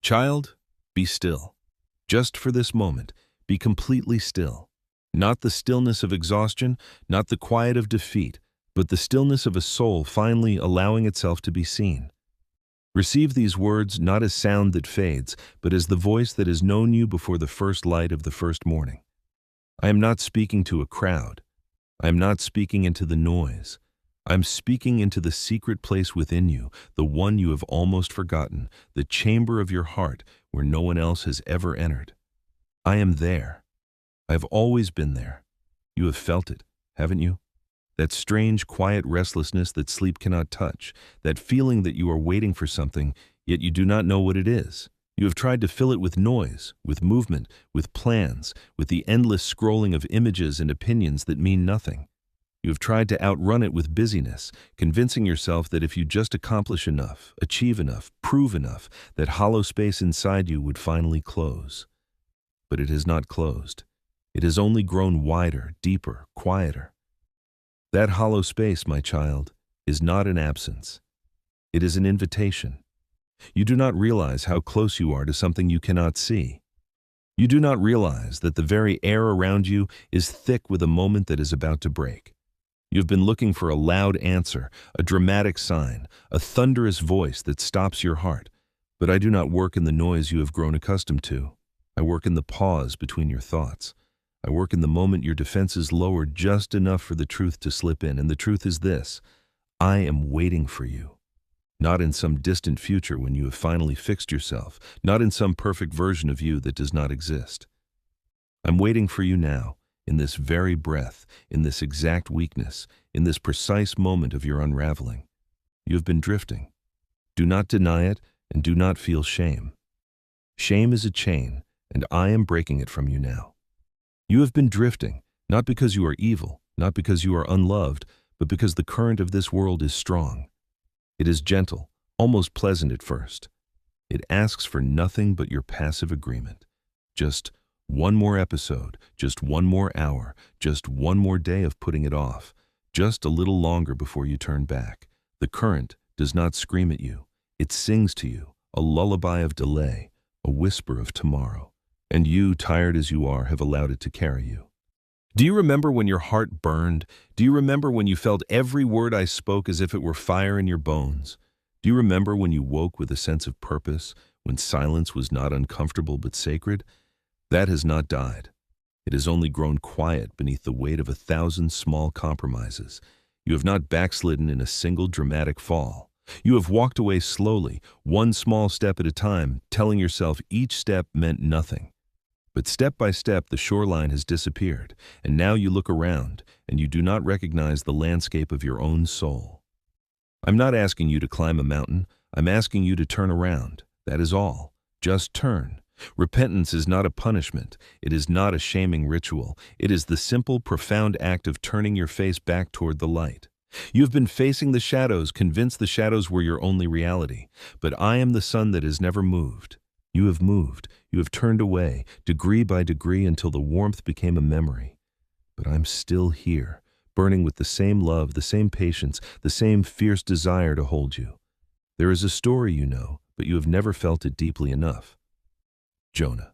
Child, be still. Just for this moment, be completely still. Not the stillness of exhaustion, not the quiet of defeat, but the stillness of a soul finally allowing itself to be seen. Receive these words not as sound that fades, but as the voice that has known you before the first light of the first morning. I am not speaking to a crowd. I am not speaking into the noise. I am speaking into the secret place within you, the one you have almost forgotten, the chamber of your heart where no one else has ever entered. I am there. I have always been there. You have felt it, haven't you? That strange, quiet restlessness that sleep cannot touch, that feeling that you are waiting for something, yet you do not know what it is. You have tried to fill it with noise, with movement, with plans, with the endless scrolling of images and opinions that mean nothing. You have tried to outrun it with busyness, convincing yourself that if you just accomplish enough, achieve enough, prove enough, that hollow space inside you would finally close. But it has not closed. It has only grown wider, deeper, quieter. That hollow space, my child, is not an absence. It is an invitation. You do not realize how close you are to something you cannot see. You do not realize that the very air around you is thick with a moment that is about to break. You have been looking for a loud answer, a dramatic sign, a thunderous voice that stops your heart. But I do not work in the noise you have grown accustomed to. I work in the pause between your thoughts. I work in the moment your defenses lower just enough for the truth to slip in, and the truth is this: I am waiting for you. Not in some distant future when you have finally fixed yourself, not in some perfect version of you that does not exist. I'm waiting for you now, in this very breath, in this exact weakness, in this precise moment of your unraveling. You have been drifting. Do not deny it, and do not feel shame. Shame is a chain, and I am breaking it from you now. You have been drifting, not because you are evil, not because you are unloved, but because the current of this world is strong. It is gentle, almost pleasant at first. It asks for nothing but your passive agreement. Just one more episode, just one more hour, just one more day of putting it off, just a little longer before you turn back. The current does not scream at you. It sings to you, a lullaby of delay, a whisper of tomorrow. And you, tired as you are, have allowed it to carry you. Do you remember when your heart burned? Do you remember when you felt every word I spoke as if it were fire in your bones? Do you remember when you woke with a sense of purpose, when silence was not uncomfortable but sacred? That has not died. It has only grown quiet beneath the weight of 1,000 small compromises. You have not backslidden in a single dramatic fall. You have walked away slowly, one small step at a time, telling yourself each step meant nothing. But step by step, the shoreline has disappeared, and now you look around, and you do not recognize the landscape of your own soul. I'm not asking you to climb a mountain. I'm asking you to turn around. That is all. Just turn. Repentance is not a punishment. It is not a shaming ritual. It is the simple, profound act of turning your face back toward the light. You have been facing the shadows, convinced the shadows were your only reality. But I am the sun that has never moved. You have moved. You have turned away, degree by degree, until the warmth became a memory. But I'm still here, burning with the same love, the same patience, the same fierce desire to hold you. There is a story you know, but you have never felt it deeply enough. Jonah.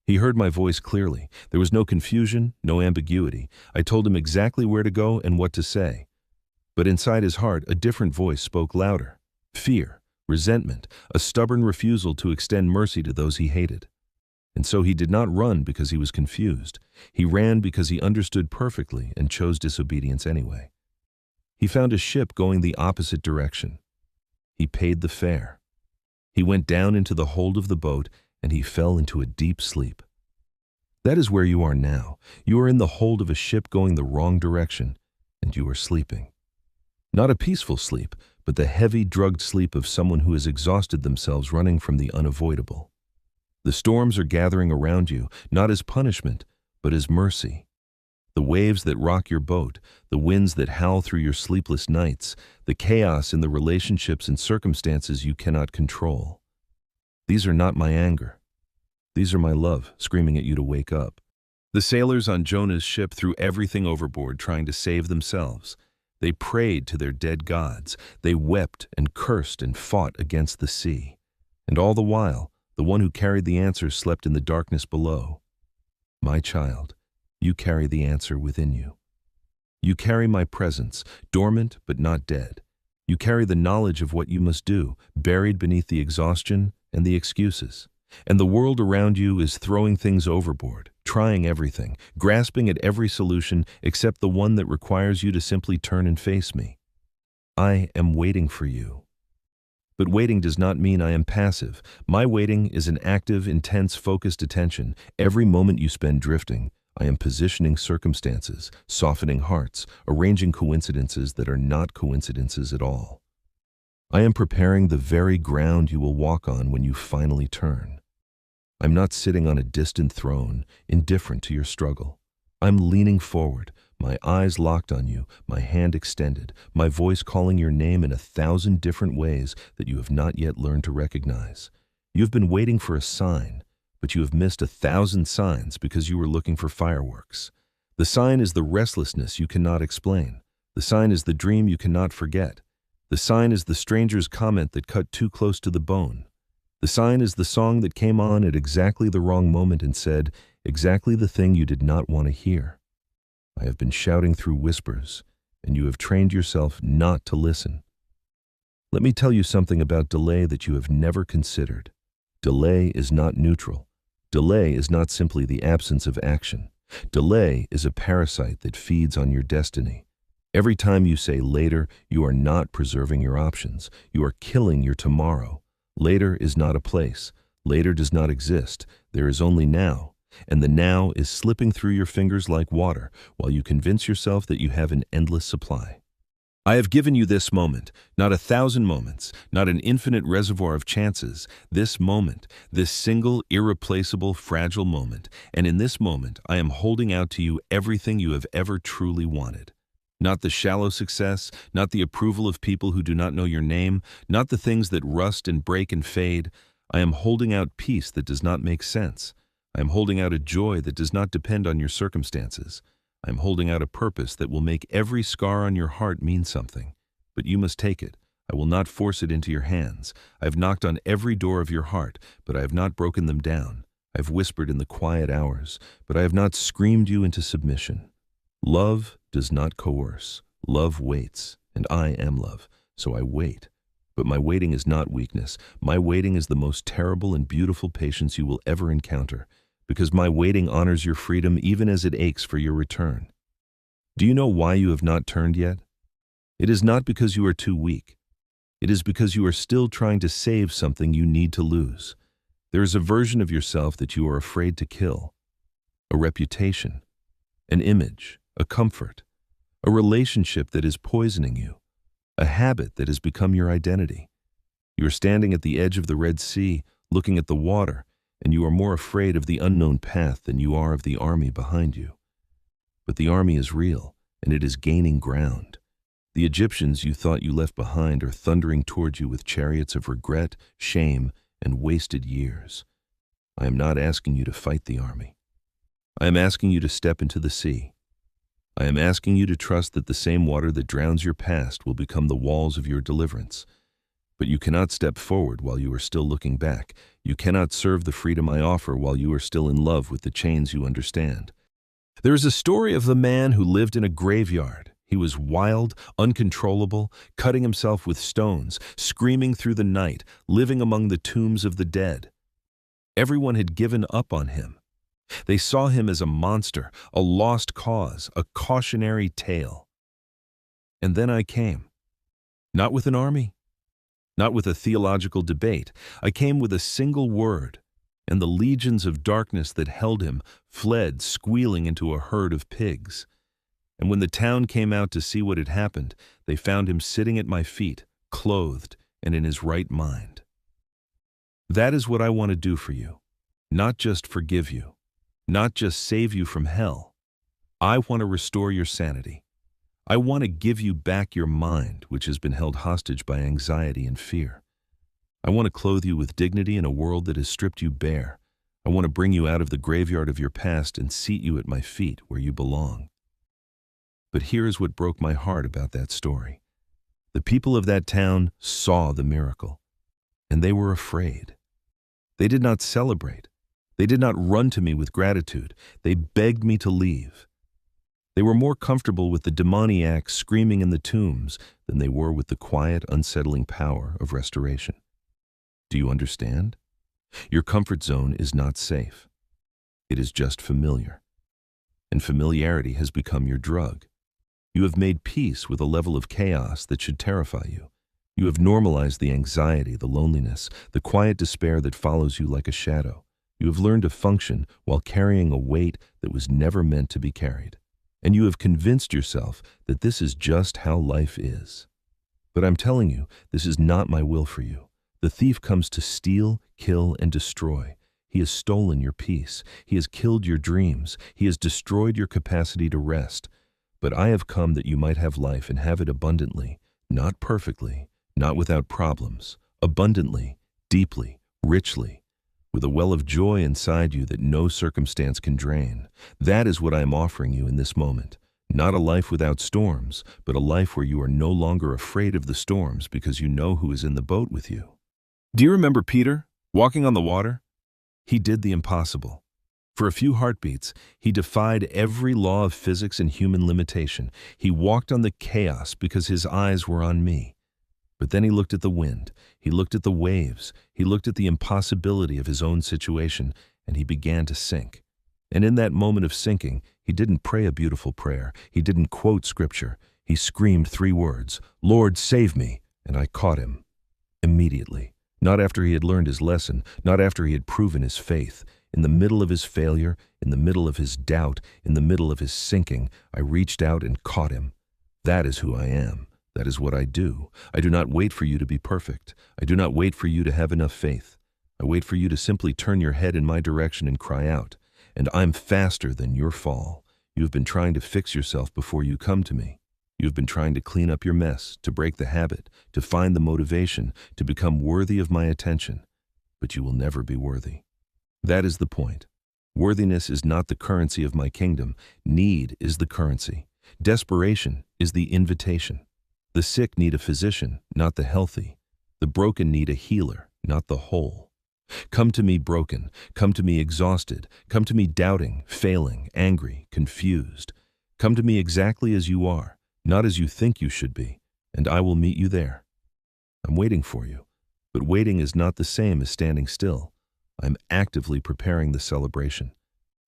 He heard my voice clearly. There was no confusion, no ambiguity. I told him exactly where to go and what to say. But inside his heart, a different voice spoke louder. Fear. Resentment, a stubborn refusal to extend mercy to those he hated. And so he did not run because he was confused. He ran because he understood perfectly and chose disobedience anyway. He found a ship going the opposite direction. He paid the fare. He went down into the hold of the boat, and he fell into a deep sleep. That is where you are now. You are in the hold of a ship going the wrong direction, and you are sleeping. Not a peaceful sleep, but the heavy, drugged sleep of someone who has exhausted themselves running from the unavoidable. The storms are gathering around you, not as punishment, but as mercy. The waves that rock your boat, the winds that howl through your sleepless nights, the chaos in the relationships and circumstances you cannot control. These are not my anger. These are my love, screaming at you to wake up. The sailors on Jonah's ship threw everything overboard, trying to save themselves. They prayed to their dead gods. They wept and cursed and fought against the sea. And all the while, The one who carried the answers slept in the darkness below. My child, you carry the answer within you. You carry my presence, dormant but not dead. You carry the knowledge of what you must do, buried beneath the exhaustion and the excuses. And the world around you is throwing things overboard, trying everything, grasping at every solution except the one that requires you to simply turn and face me. I am waiting for you. But waiting does not mean I am passive. My waiting is an active, intense, focused attention. Every moment you spend drifting, I am positioning circumstances, softening hearts, arranging coincidences that are not coincidences at all. I am preparing the very ground you will walk on when you finally turn. I'm not sitting on a distant throne, indifferent to your struggle. I'm leaning forward, my eyes locked on you, my hand extended, my voice calling your name in 1,000 different ways that you have not yet learned to recognize. You have been waiting for a sign, but you have missed 1,000 signs because you were looking for fireworks. The sign is the restlessness you cannot explain. The sign is the dream you cannot forget. The sign is the stranger's comment that cut too close to the bone. The sign is the song that came on at exactly the wrong moment and said exactly the thing you did not want to hear. I have been shouting through whispers, and you have trained yourself not to listen. Let me tell you something about delay that you have never considered. Delay is not neutral. Delay is not simply the absence of action. Delay is a parasite that feeds on your destiny. Every time you say later, you are not preserving your options. You are killing your tomorrow. Later is not a place. Later does not exist. There is only now. And the now is slipping through your fingers like water while you convince yourself that you have an endless supply. I have given you this moment, not 1,000 moments, not an infinite reservoir of chances, this moment, this single, irreplaceable, fragile moment. And in this moment, I am holding out to you everything you have ever truly wanted. Not the shallow success, not the approval of people who do not know your name, not the things that rust and break and fade. I am holding out peace that does not make sense. I am holding out a joy that does not depend on your circumstances. I am holding out a purpose that will make every scar on your heart mean something. But you must take it. I will not force it into your hands. I have knocked on every door of your heart, but I have not broken them down. I have whispered in the quiet hours, but I have not screamed you into submission. Love does not coerce. Love waits, and I am love, so I wait. But my waiting is not weakness. My waiting is the most terrible and beautiful patience you will ever encounter, because my waiting honors your freedom even as it aches for your return. Do you know why you have not turned yet? It is not because you are too weak. It is because you are still trying to save something you need to lose. There is a version of yourself that you are afraid to kill. A reputation, an image, a comfort, a relationship that is poisoning you, a habit that has become your identity. You are standing at the edge of the Red Sea, looking at the water, and you are more afraid of the unknown path than you are of the army behind you. But the army is real, and it is gaining ground. The Egyptians you thought you left behind are thundering towards you with chariots of regret, shame, and wasted years. I am not asking you to fight the army. I am asking you to step into the sea. I am asking you to trust that the same water that drowns your past will become the walls of your deliverance. But you cannot step forward while you are still looking back. You cannot serve the freedom I offer while you are still in love with the chains you understand. There is a story of the man who lived in a graveyard. He was wild, uncontrollable, cutting himself with stones, screaming through the night, living among the tombs of the dead. Everyone had given up on him. They saw him as a monster, a lost cause, a cautionary tale. And then I came. Not with an army, not with a theological debate. I came with a single word, and the legions of darkness that held him fled squealing into a herd of pigs. And when the town came out to see what had happened, they found him sitting at my feet, clothed and in his right mind. That is what I want to do for you, not just forgive you, not just save you from hell. I want to restore your sanity. I want to give you back your mind, which has been held hostage by anxiety and fear. I want to clothe you with dignity in a world that has stripped you bare. I want to bring you out of the graveyard of your past and seat you at my feet where you belong. But here is what broke my heart about that story. The people of that town saw the miracle, and they were afraid. They did not celebrate. They did not run to me with gratitude. They begged me to leave. They were more comfortable with the demoniac screaming in the tombs than they were with the quiet, unsettling power of restoration. Do you understand? Your comfort zone is not safe. It is just familiar. And familiarity has become your drug. You have made peace with a level of chaos that should terrify you. You have normalized the anxiety, the loneliness, the quiet despair that follows you like a shadow. You have learned to function while carrying a weight that was never meant to be carried. And you have convinced yourself that this is just how life is. But I'm telling you, this is not my will for you. The thief comes to steal, kill, and destroy. He has stolen your peace. He has killed your dreams. He has destroyed your capacity to rest. But I have come that you might have life and have it abundantly, not perfectly, not without problems, abundantly, deeply, richly, with a well of joy inside you that no circumstance can drain. That is what I am offering you in this moment. Not a life without storms, but a life where you are no longer afraid of the storms because you know who is in the boat with you. Do you remember Peter, walking on the water? He did the impossible. For a few heartbeats, he defied every law of physics and human limitation. He walked on the chaos because his eyes were on me. But then he looked at the wind, he looked at the waves, he looked at the impossibility of his own situation, and he began to sink. And in that moment of sinking, he didn't pray a beautiful prayer, he didn't quote scripture. He screamed 3 words, "Lord, save me," and I caught him. Immediately. Not after he had learned his lesson, not after he had proven his faith. In the middle of his failure, in the middle of his doubt, in the middle of his sinking, I reached out and caught him. That is who I am. That is what I do. I do not wait for you to be perfect. I do not wait for you to have enough faith. I wait for you to simply turn your head in my direction and cry out. And I'm faster than your fall. You have been trying to fix yourself before you come to me. You have been trying to clean up your mess, to break the habit, to find the motivation, to become worthy of my attention. But you will never be worthy. That is the point. Worthiness is not the currency of my kingdom. Need is the currency. Desperation is the invitation. The sick need a physician, not the healthy. The broken need a healer, not the whole. Come to me broken. Come to me exhausted. Come to me doubting, failing, angry, confused. Come to me exactly as you are, not as you think you should be, and I will meet you there. I'm waiting for you, but waiting is not the same as standing still. I'm actively preparing the celebration.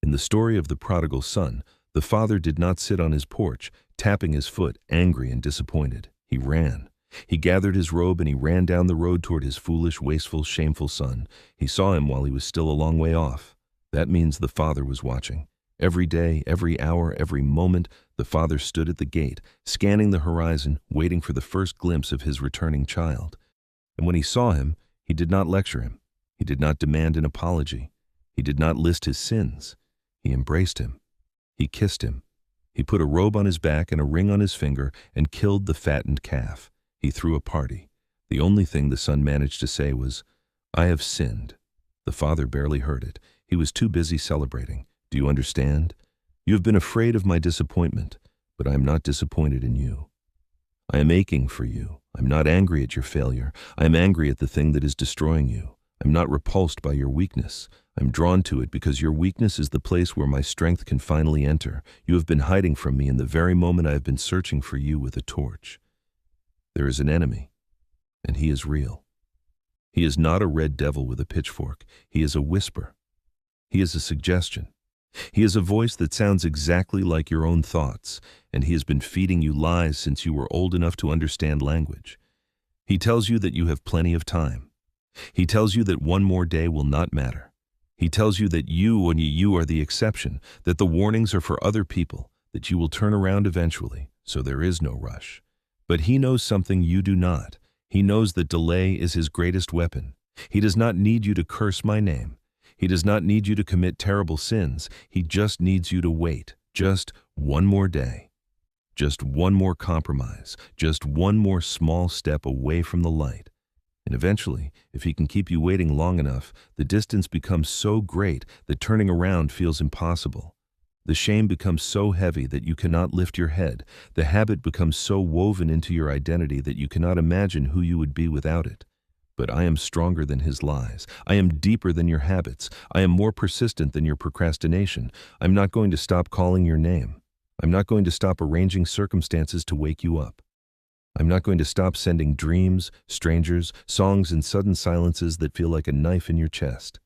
In the story of the prodigal son, the father did not sit on his porch, tapping his foot, angry and disappointed. He ran. He gathered his robe and he ran down the road toward his foolish, wasteful, shameful son. He saw him while he was still a long way off. That means the father was watching. Every day, every hour, every moment, the father stood at the gate, scanning the horizon, waiting for the first glimpse of his returning child. And when he saw him, he did not lecture him. He did not demand an apology. He did not list his sins. He embraced him. He kissed him. He put a robe on his back and a ring on his finger and killed the fattened calf. He threw a party. The only thing the son managed to say was, "I have sinned." The father barely heard it. He was too busy celebrating. Do you understand? You have been afraid of my disappointment, but I am not disappointed in you. I am aching for you. I'm not angry at your failure. I am angry at the thing that is destroying you. I'm not repulsed by your weakness. I'm drawn to it because your weakness is the place where my strength can finally enter. You have been hiding from me in the very moment I have been searching for you with a torch. There is an enemy, and he is real. He is not a red devil with a pitchfork. He is a whisper. He is a suggestion. He is a voice that sounds exactly like your own thoughts, and he has been feeding you lies since you were old enough to understand language. He tells you that you have plenty of time. He tells you that one more day will not matter. He tells you that you and you are the exception, that the warnings are for other people, that you will turn around eventually, so there is no rush. But he knows something you do not. He knows that delay is his greatest weapon. He does not need you to curse my name. He does not need you to commit terrible sins. He just needs you to wait. Just one more day. Just one more compromise. Just one more small step away from the light. And eventually, if he can keep you waiting long enough, the distance becomes so great that turning around feels impossible. The shame becomes so heavy that you cannot lift your head. The habit becomes so woven into your identity that you cannot imagine who you would be without it. But I am stronger than his lies. I am deeper than your habits. I am more persistent than your procrastination. I'm not going to stop calling your name. I'm not going to stop arranging circumstances to wake you up. I'm not going to stop sending dreams, strangers, songs, and sudden silences that feel like a knife in your chest.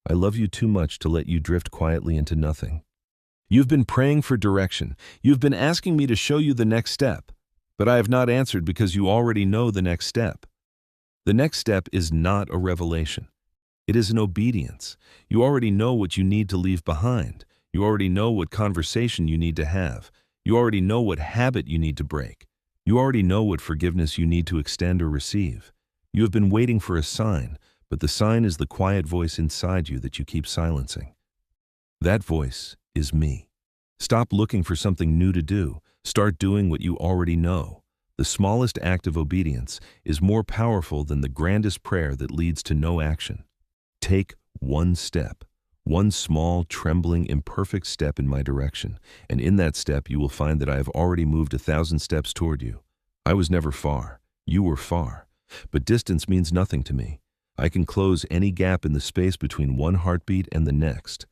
I love you too much to let you drift quietly into nothing. You've been praying for direction. You've been asking me to show you the next step. But I have not answered because you already know the next step. The next step is not a revelation. It is an obedience. You already know what you need to leave behind. You already know what conversation you need to have. You already know what habit you need to break. You already know what forgiveness you need to extend or receive. You have been waiting for a sign, but the sign is the quiet voice inside you that you keep silencing. That voice is me. Stop looking for something new to do. Start doing what you already know. The smallest act of obedience is more powerful than the grandest prayer that leads to no action. Take one step, one small, trembling, imperfect step in my direction, and in that step you will find that I have already moved 1,000 steps toward you. I was never far. You were far. But distance means nothing to me. I can close any gap in the space between one heartbeat and the next.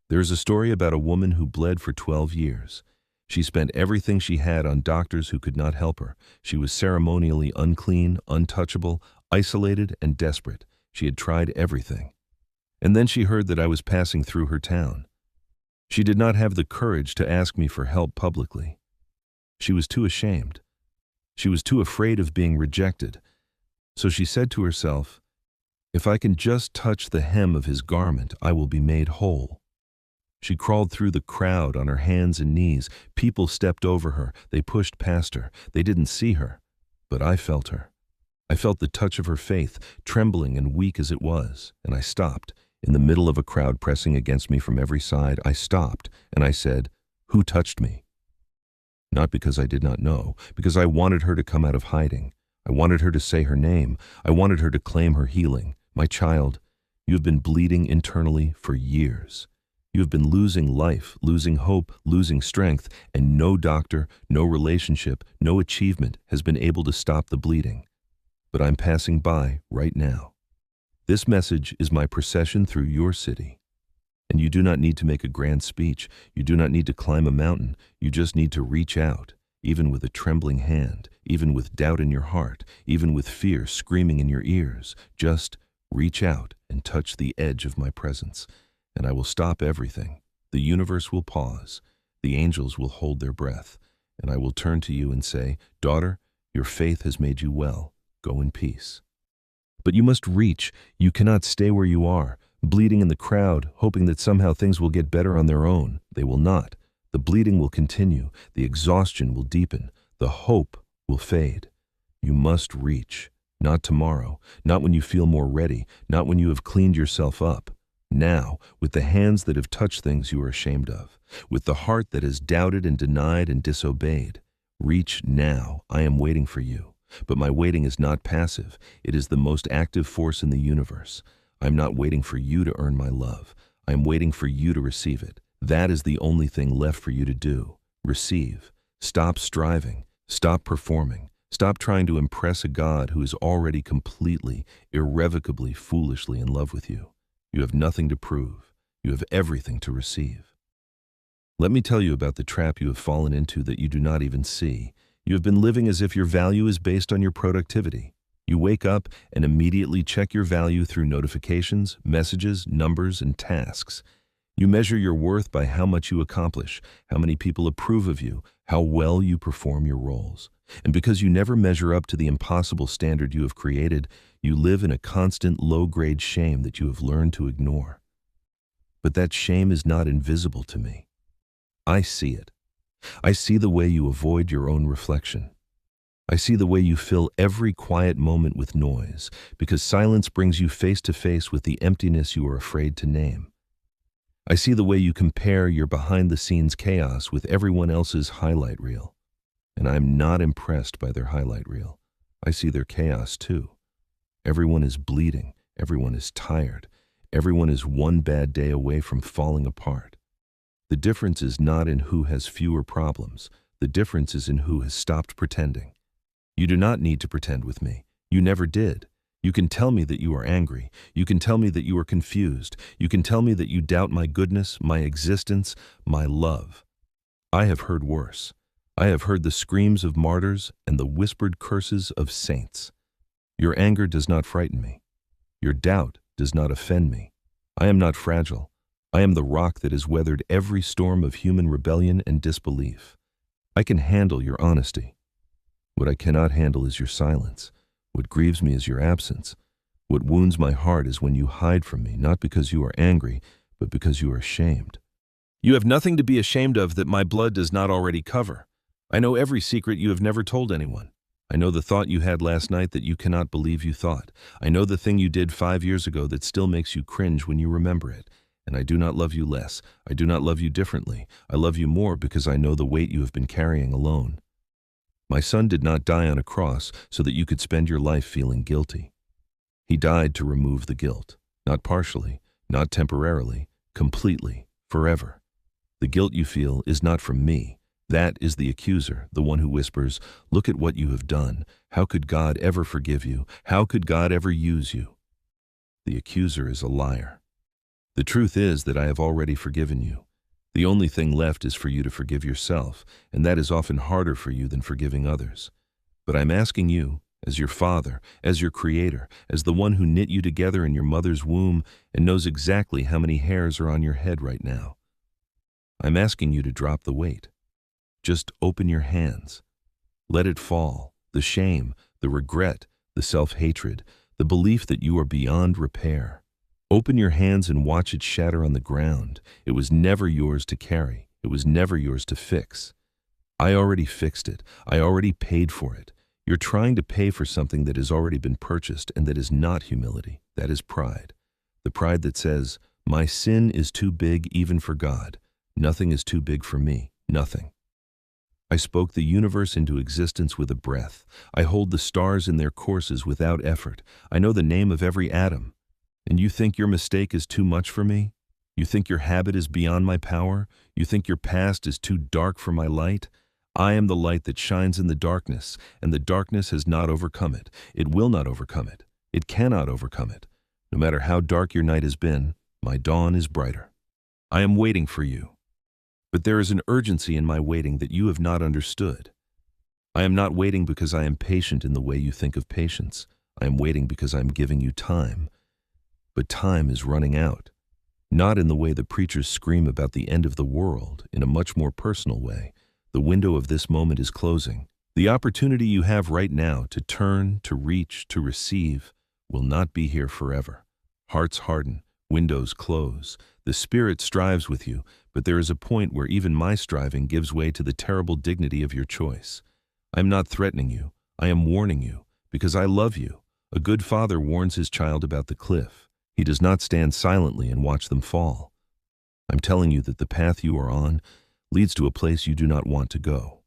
There is a story about a woman who bled for 12 years. She spent everything she had on doctors who could not help her. She was ceremonially unclean, untouchable, isolated, and desperate. She had tried everything. And then she heard that I was passing through her town. She did not have the courage to ask me for help publicly. She was too ashamed. She was too afraid of being rejected. So she said to herself, "If I can just touch the hem of his garment, I will be made whole." She crawled through the crowd on her hands and knees. People stepped over her. They pushed past her. They didn't see her, but I felt her. I felt the touch of her faith, trembling and weak as it was, and I stopped. In the middle of a crowd pressing against me from every side, I stopped, and I said, "Who touched me?" Not because I did not know, because I wanted her to come out of hiding. I wanted her to say her name. I wanted her to claim her healing. "My child, you have been bleeding internally for years. You have been losing life, losing hope, losing strength, and no doctor, no relationship, no achievement has been able to stop the bleeding. But I'm passing by right now. This message is my procession through your city. And you do not need to make a grand speech. You do not need to climb a mountain. You just need to reach out, even with a trembling hand, even with doubt in your heart, even with fear screaming in your ears. Just reach out and touch the edge of my presence. And I will stop everything. The universe will pause. The angels will hold their breath. And I will turn to you and say, 'Daughter, your faith has made you well. Go in peace.' But you must reach. You cannot stay where you are, bleeding in the crowd, hoping that somehow things will get better on their own. They will not. The bleeding will continue. The exhaustion will deepen. The hope will fade. You must reach. Not tomorrow. Not when you feel more ready. Not when you have cleaned yourself up. Now, with the hands that have touched things you are ashamed of, with the heart that has doubted and denied and disobeyed. Reach now. I am waiting for you. But my waiting is not passive. It is the most active force in the universe. I'm not waiting for you to earn my love. I'm waiting for you to receive it. That is the only thing left for you to do. Receive. Stop striving. Stop performing. Stop trying to impress a God who is already completely, irrevocably, foolishly in love with you. You have nothing to prove. You have everything to receive. Let me tell you about the trap you have fallen into that you do not even see. You have been living as if your value is based on your productivity. You wake up and immediately check your value through notifications, messages, numbers, and tasks. You measure your worth by how much you accomplish, how many people approve of you, how well you perform your roles. And because you never measure up to the impossible standard you have created, you live in a constant low-grade shame that you have learned to ignore. But that shame is not invisible to me. I see it. I see the way you avoid your own reflection. I see the way you fill every quiet moment with noise, because silence brings you face to face with the emptiness you are afraid to name. I see the way you compare your behind-the-scenes chaos with everyone else's highlight reel. And I'm not impressed by their highlight reel. I see their chaos too. Everyone is bleeding. Everyone is tired. Everyone is one bad day away from falling apart. The difference is not in who has fewer problems. The difference is in who has stopped pretending. You do not need to pretend with me. You never did. You can tell me that you are angry. You can tell me that you are confused. You can tell me that you doubt my goodness, my existence, my love. I have heard worse. I have heard the screams of martyrs and the whispered curses of saints. Your anger does not frighten me. Your doubt does not offend me. I am not fragile. I am the rock that has weathered every storm of human rebellion and disbelief. I can handle your honesty. What I cannot handle is your silence. What grieves me is your absence. What wounds my heart is when you hide from me, not because you are angry, but because you are ashamed. You have nothing to be ashamed of that my blood does not already cover. I know every secret you have never told anyone. I know the thought you had last night that you cannot believe you thought. I know the thing you did 5 years ago that still makes you cringe when you remember it. And I do not love you less. I do not love you differently. I love you more because I know the weight you have been carrying alone. My son did not die on a cross so that you could spend your life feeling guilty. He died to remove the guilt, not partially, not temporarily, completely, forever. The guilt you feel is not from me. That is the accuser, the one who whispers, "Look at what you have done. How could God ever forgive you? How could God ever use you?" The accuser is a liar. The truth is that I have already forgiven you. The only thing left is for you to forgive yourself, and that is often harder for you than forgiving others. But I'm asking you, as your father, as your creator, as the one who knit you together in your mother's womb and knows exactly how many hairs are on your head right now. I'm asking you to drop the weight. Just open your hands. Let it fall, the shame, the regret, the self-hatred, the belief that you are beyond repair. Open your hands and watch it shatter on the ground. It was never yours to carry. It was never yours to fix. I already fixed it. I already paid for it. You're trying to pay for something that has already been purchased, and that is not humility. That is pride. The pride that says, "My sin is too big even for God. Nothing is too big for me. Nothing." I spoke the universe into existence with a breath. I hold the stars in their courses without effort. I know the name of every atom. And you think your mistake is too much for me? You think your habit is beyond my power? You think your past is too dark for my light? I am the light that shines in the darkness, and the darkness has not overcome it. It will not overcome it. It cannot overcome it. No matter how dark your night has been, my dawn is brighter. I am waiting for you. But there is an urgency in my waiting that you have not understood. I am not waiting because I am patient in the way you think of patience. I am waiting because I am giving you time. But time is running out. Not in the way the preachers scream about the end of the world, in a much more personal way. The window of this moment is closing. The opportunity you have right now to turn, to reach, to receive, will not be here forever. Hearts harden, windows close. The Spirit strives with you, but there is a point where even my striving gives way to the terrible dignity of your choice. I am not threatening you. I am warning you, because I love you. A good father warns his child about the cliff. He does not stand silently and watch them fall. I'm telling you that the path you are on leads to a place you do not want to go.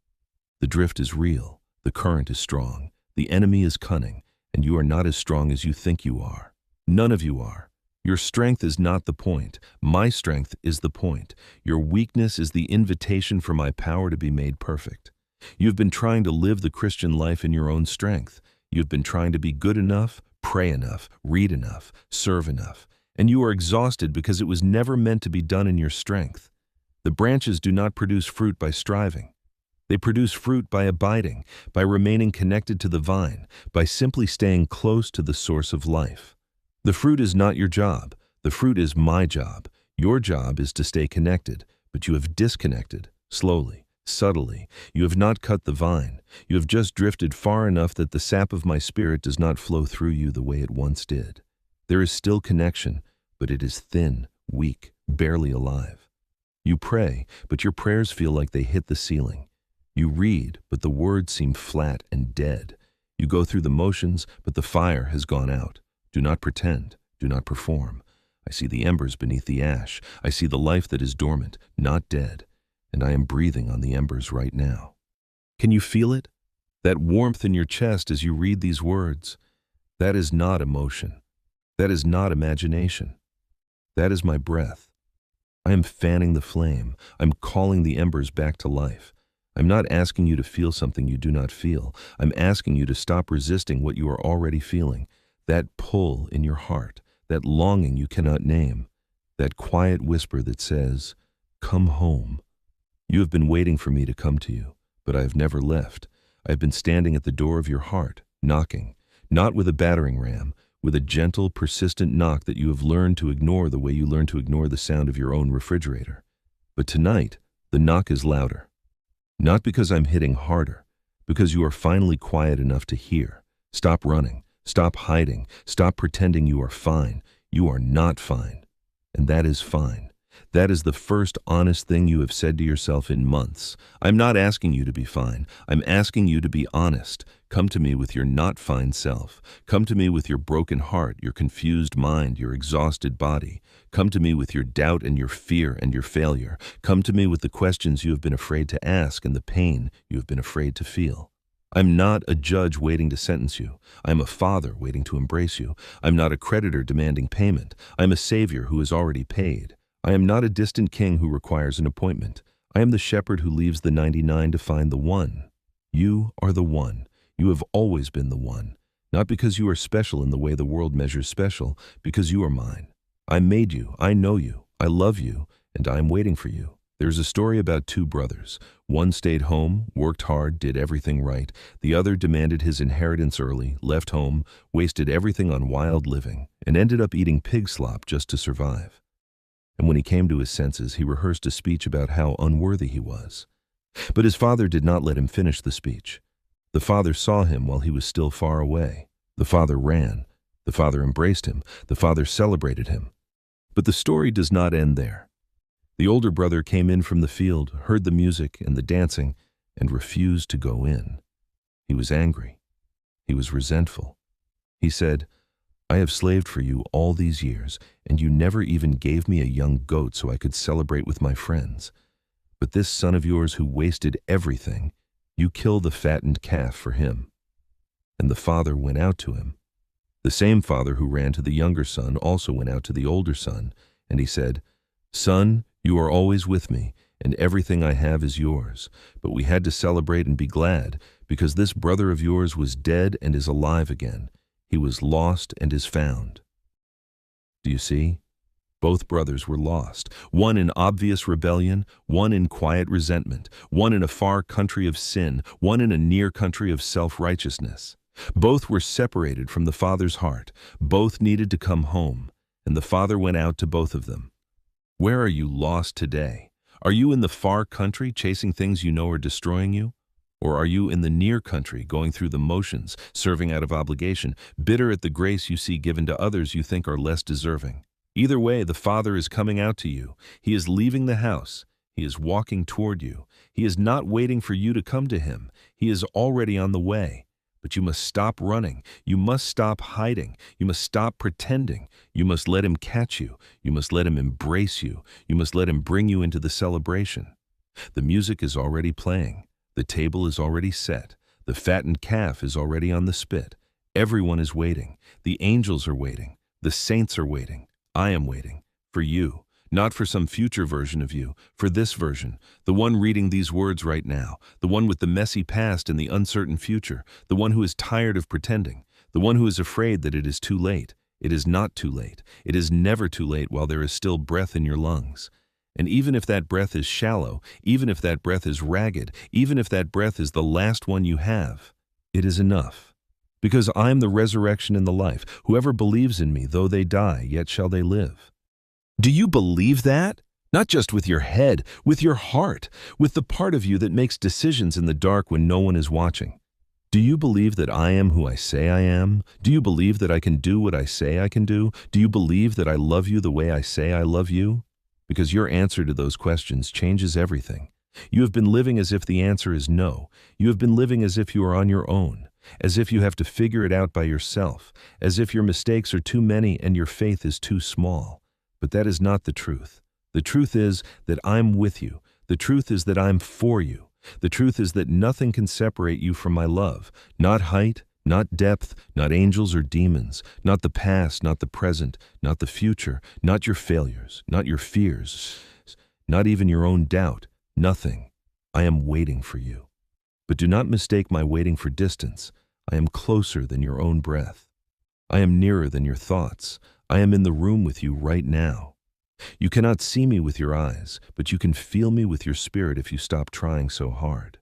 The drift is real. The current is strong. The enemy is cunning, and you are not as strong as you think you are. None of you are. Your strength is not the point. My strength is the point. Your weakness is the invitation for my power to be made perfect. You've been trying to live the Christian life in your own strength. You've been trying to be good enough, pray enough, read enough, serve enough, and you are exhausted because it was never meant to be done in your strength. The branches do not produce fruit by striving. They produce fruit by abiding, by remaining connected to the vine, by simply staying close to the source of life. The fruit is not your job. The fruit is my job. Your job is to stay connected, but you have disconnected, slowly, subtly. You have not cut the vine. You have just drifted far enough that the sap of my Spirit does not flow through you the way it once did. There is still connection, but it is thin, weak, barely alive. You pray, but your prayers feel like they hit the ceiling. You read, but the words seem flat and dead. You go through the motions, but the fire has gone out. Do not pretend. Do not perform. I see the embers beneath the ash. I see the life that is dormant, not dead, and I am breathing on the embers right now. Can you feel it? That warmth in your chest as you read these words? That is not emotion. That is not imagination. That is my breath. I am fanning the flame. I'm calling the embers back to life. I'm not asking you to feel something you do not feel. I'm asking you to stop resisting what you are already feeling. that pull in your heart, that longing you cannot name, that quiet whisper that says, "Come home." You have been waiting for me to come to you, but I have never left. I have been standing at the door of your heart, knocking, not with a battering ram, with a gentle, persistent knock that you have learned to ignore the way you learn to ignore the sound of your own refrigerator. But tonight, the knock is louder. Not because I'm hitting harder, because you are finally quiet enough to hear. Stop running, stop hiding, stop pretending you are fine. You are not fine, and that is fine. That is the first honest thing you have said to yourself in months. I'm not asking you to be fine. I'm asking you to be honest. Come to me with your not fine self. Come to me with your broken heart, your confused mind, your exhausted body. Come to me with your doubt and your fear and your failure. Come to me with the questions you have been afraid to ask and the pain you have been afraid to feel. I'm not a judge waiting to sentence you. I'm a father waiting to embrace you. I'm not a creditor demanding payment. I'm a savior who has already paid. I am not a distant king who requires an appointment. I am the shepherd who leaves the 99 to find the one. You are the one. You have always been the one. Not because you are special in the way the world measures special, because you are mine. I made you, I know you, I love you, and I am waiting for you. There's a story about two brothers. One stayed home, worked hard, did everything right. The other demanded his inheritance early, left home, wasted everything on wild living, and ended up eating pig slop just to survive. And when he came to his senses, he rehearsed a speech about how unworthy he was. But his father did not let him finish the speech. The father saw him while he was still far away. The father ran. The father embraced him. The father celebrated him. But the story does not end there. The older brother came in from the field, heard the music and the dancing, and refused to go in. He was angry. He was resentful. He said, "I have slaved for you all these years, and you never even gave me a young goat so I could celebrate with my friends. But this son of yours who wasted everything, you kill the fattened calf for him." And the father went out to him. The same father who ran to the younger son also went out to the older son, and he said, "Son, you are always with me, and everything I have is yours. But we had to celebrate and be glad, because this brother of yours was dead and is alive again. He was lost and is found." Do you see? Both brothers were lost, one in obvious rebellion, one in quiet resentment, one in a far country of sin, one in a near country of self-righteousness. Both were separated from the Father's heart. Both needed to come home, and the Father went out to both of them. Where are you lost today? Are you in the far country chasing things you know are destroying you? Or are you in the near country going through the motions, serving out of obligation, bitter at the grace you see given to others you think are less deserving? Either way, the Father is coming out to you. He is leaving the house. He is walking toward you. He is not waiting for you to come to him. He is already on the way. But you must stop running. You must stop hiding. You must stop pretending. You must let him catch you. You must let him embrace you. You must let him bring you into the celebration. The music is already playing. The table is already set. The fattened calf is already on the spit. Everyone is waiting. The angels are waiting. The saints are waiting. I am waiting for you. Not for some future version of you, for this version, the one reading these words right now, the one with the messy past and the uncertain future, the one who is tired of pretending, the one who is afraid that it is too late. It is not too late. It is never too late while there is still breath in your lungs. And even if that breath is shallow, even if that breath is ragged, even if that breath is the last one you have, it is enough. Because I am the resurrection and the life. Whoever believes in me, though they die, yet shall they live. Do you believe that? Not just with your head, with your heart, with the part of you that makes decisions in the dark when no one is watching. Do you believe that I am who I say I am? Do you believe that I can do what I say I can do? Do you believe that I love you the way I say I love you? Because your answer to those questions changes everything. You have been living as if the answer is no. You have been living as if you are on your own, as if you have to figure it out by yourself, as if your mistakes are too many and your faith is too small. But that is not the truth. The truth is that I'm with you. The truth is that I'm for you. The truth is that nothing can separate you from my love. Not height, not depth, not angels or demons, not the past, not the present, not the future, not your failures, not your fears, not even your own doubt. Nothing. I am waiting for you. But do not mistake my waiting for distance. I am closer than your own breath. I am nearer than your thoughts. I am in the room with you right now. You cannot see me with your eyes, but you can feel me with your spirit if you stop trying so hard.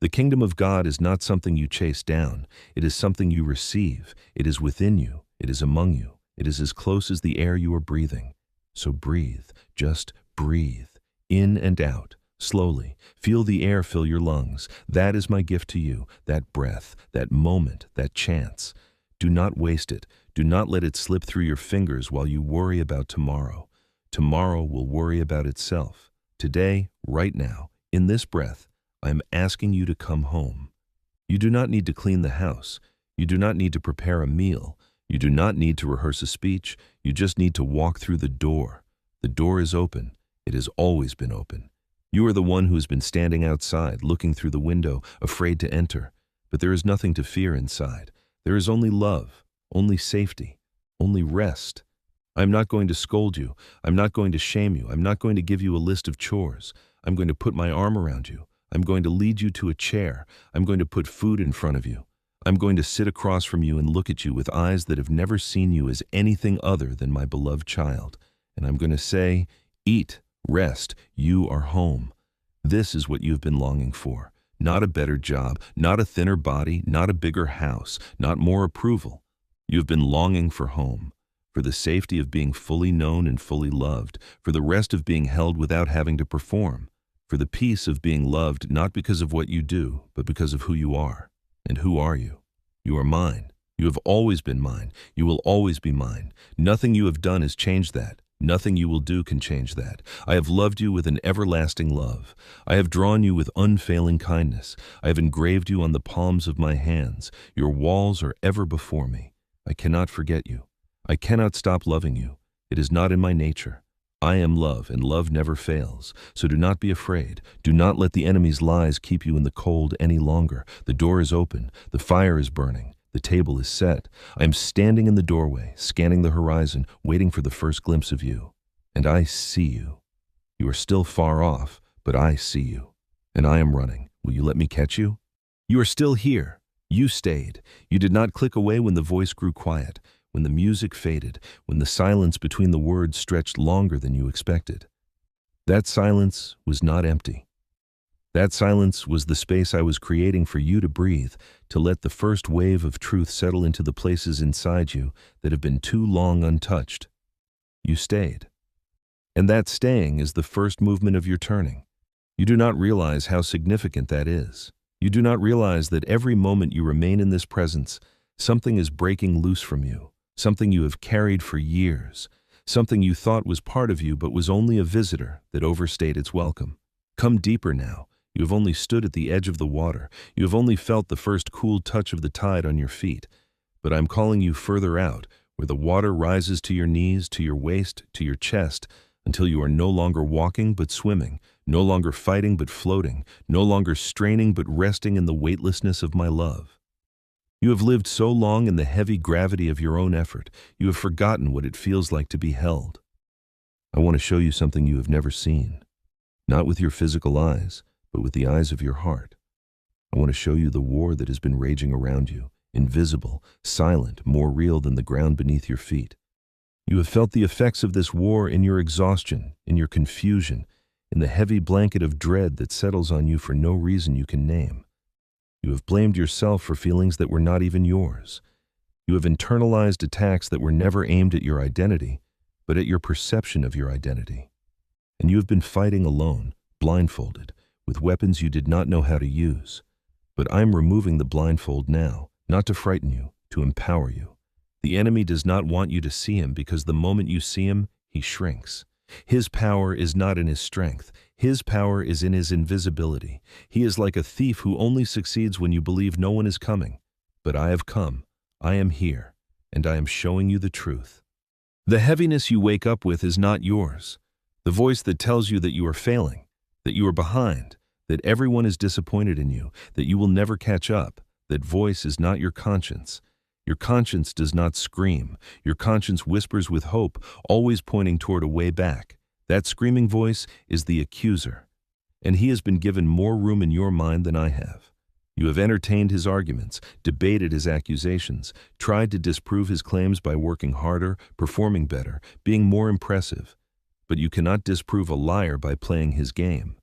The kingdom of God is not something you chase down. It is something you receive. It is within you. It is among you. It is as close as the air you are breathing. So breathe. Just breathe. In and out. Slowly. Feel the air fill your lungs. That is my gift to you. That breath. That moment. That chance. Do not waste it. Do not let it slip through your fingers while you worry about tomorrow. Tomorrow will worry about itself. Today, right now, in this breath, I am asking you to come home. You do not need to clean the house. You do not need to prepare a meal. You do not need to rehearse a speech. You just need to walk through the door. The door is open. It has always been open. You are the one who has been standing outside, looking through the window, afraid to enter. But there is nothing to fear inside. There is only love, only safety, only rest. I'm not going to scold you. I'm not going to shame you. I'm not going to give you a list of chores. I'm going to put my arm around you. I'm going to lead you to a chair. I'm going to put food in front of you. I'm going to sit across from you and look at you with eyes that have never seen you as anything other than my beloved child. And I'm going to say, eat, rest, you are home. This is what you've been longing for. Not a better job, not a thinner body, not a bigger house, not more approval. You've been longing for home, for the safety of being fully known and fully loved, for the rest of being held without having to perform, for the peace of being loved not because of what you do, but because of who you are. And who are you? You are mine. You have always been mine. You will always be mine. Nothing you have done has changed that. Nothing you will do can change that. I have loved you with an everlasting love. I have drawn you with unfailing kindness. I have engraved you on the palms of my hands. Your walls are ever before me. I cannot forget you. I cannot stop loving you. It is not in my nature. I am love, and love never fails. So do not be afraid. Do not let the enemy's lies keep you in the cold any longer. The door is open. The fire is burning. The table is set. I am standing in the doorway, scanning the horizon, waiting for the first glimpse of you. And I see you. You are still far off, but I see you. And I am running. Will you let me catch you? You are still here. You stayed. You did not click away when the voice grew quiet, when the music faded, when the silence between the words stretched longer than you expected. That silence was not empty. That silence was the space I was creating for you to breathe, to let the first wave of truth settle into the places inside you that have been too long untouched. You stayed. And that staying is the first movement of your turning. You do not realize how significant that is. You do not realize that every moment you remain in this presence, something is breaking loose from you. Something you have carried for years, something you thought was part of you but was only a visitor that overstayed its welcome. Come deeper now. You have only stood at the edge of the water. You have only felt the first cool touch of the tide on your feet. But I'm calling you further out, where the water rises to your knees, to your waist, to your chest, until you are no longer walking but swimming, no longer fighting but floating, no longer straining but resting in the weightlessness of my love. You have lived so long in the heavy gravity of your own effort, you have forgotten what it feels like to be held. I want to show you something you have never seen, not with your physical eyes, but with the eyes of your heart. I want to show you the war that has been raging around you, invisible, silent, more real than the ground beneath your feet. You have felt the effects of this war in your exhaustion, in your confusion, in the heavy blanket of dread that settles on you for no reason you can name. You have blamed yourself for feelings that were not even yours. You have internalized attacks that were never aimed at your identity, but at your perception of your identity. And you have been fighting alone, blindfolded, with weapons you did not know how to use. But I'm removing the blindfold now, not to frighten you, to empower you. The enemy does not want you to see him because the moment you see him, he shrinks. His power is not in his strength. His power is in his invisibility. He is like a thief who only succeeds when you believe no one is coming. But I have come. I am here, and I am showing you the truth. The heaviness you wake up with is not yours. The voice that tells you that you are failing, that you are behind, that everyone is disappointed in you, that you will never catch up, that voice is not your conscience. Your conscience does not scream. Your conscience whispers with hope, always pointing toward a way back. That screaming voice is the accuser, and he has been given more room in your mind than I have. You have entertained his arguments, debated his accusations, tried to disprove his claims by working harder, performing better, being more impressive. But you cannot disprove a liar by playing his game.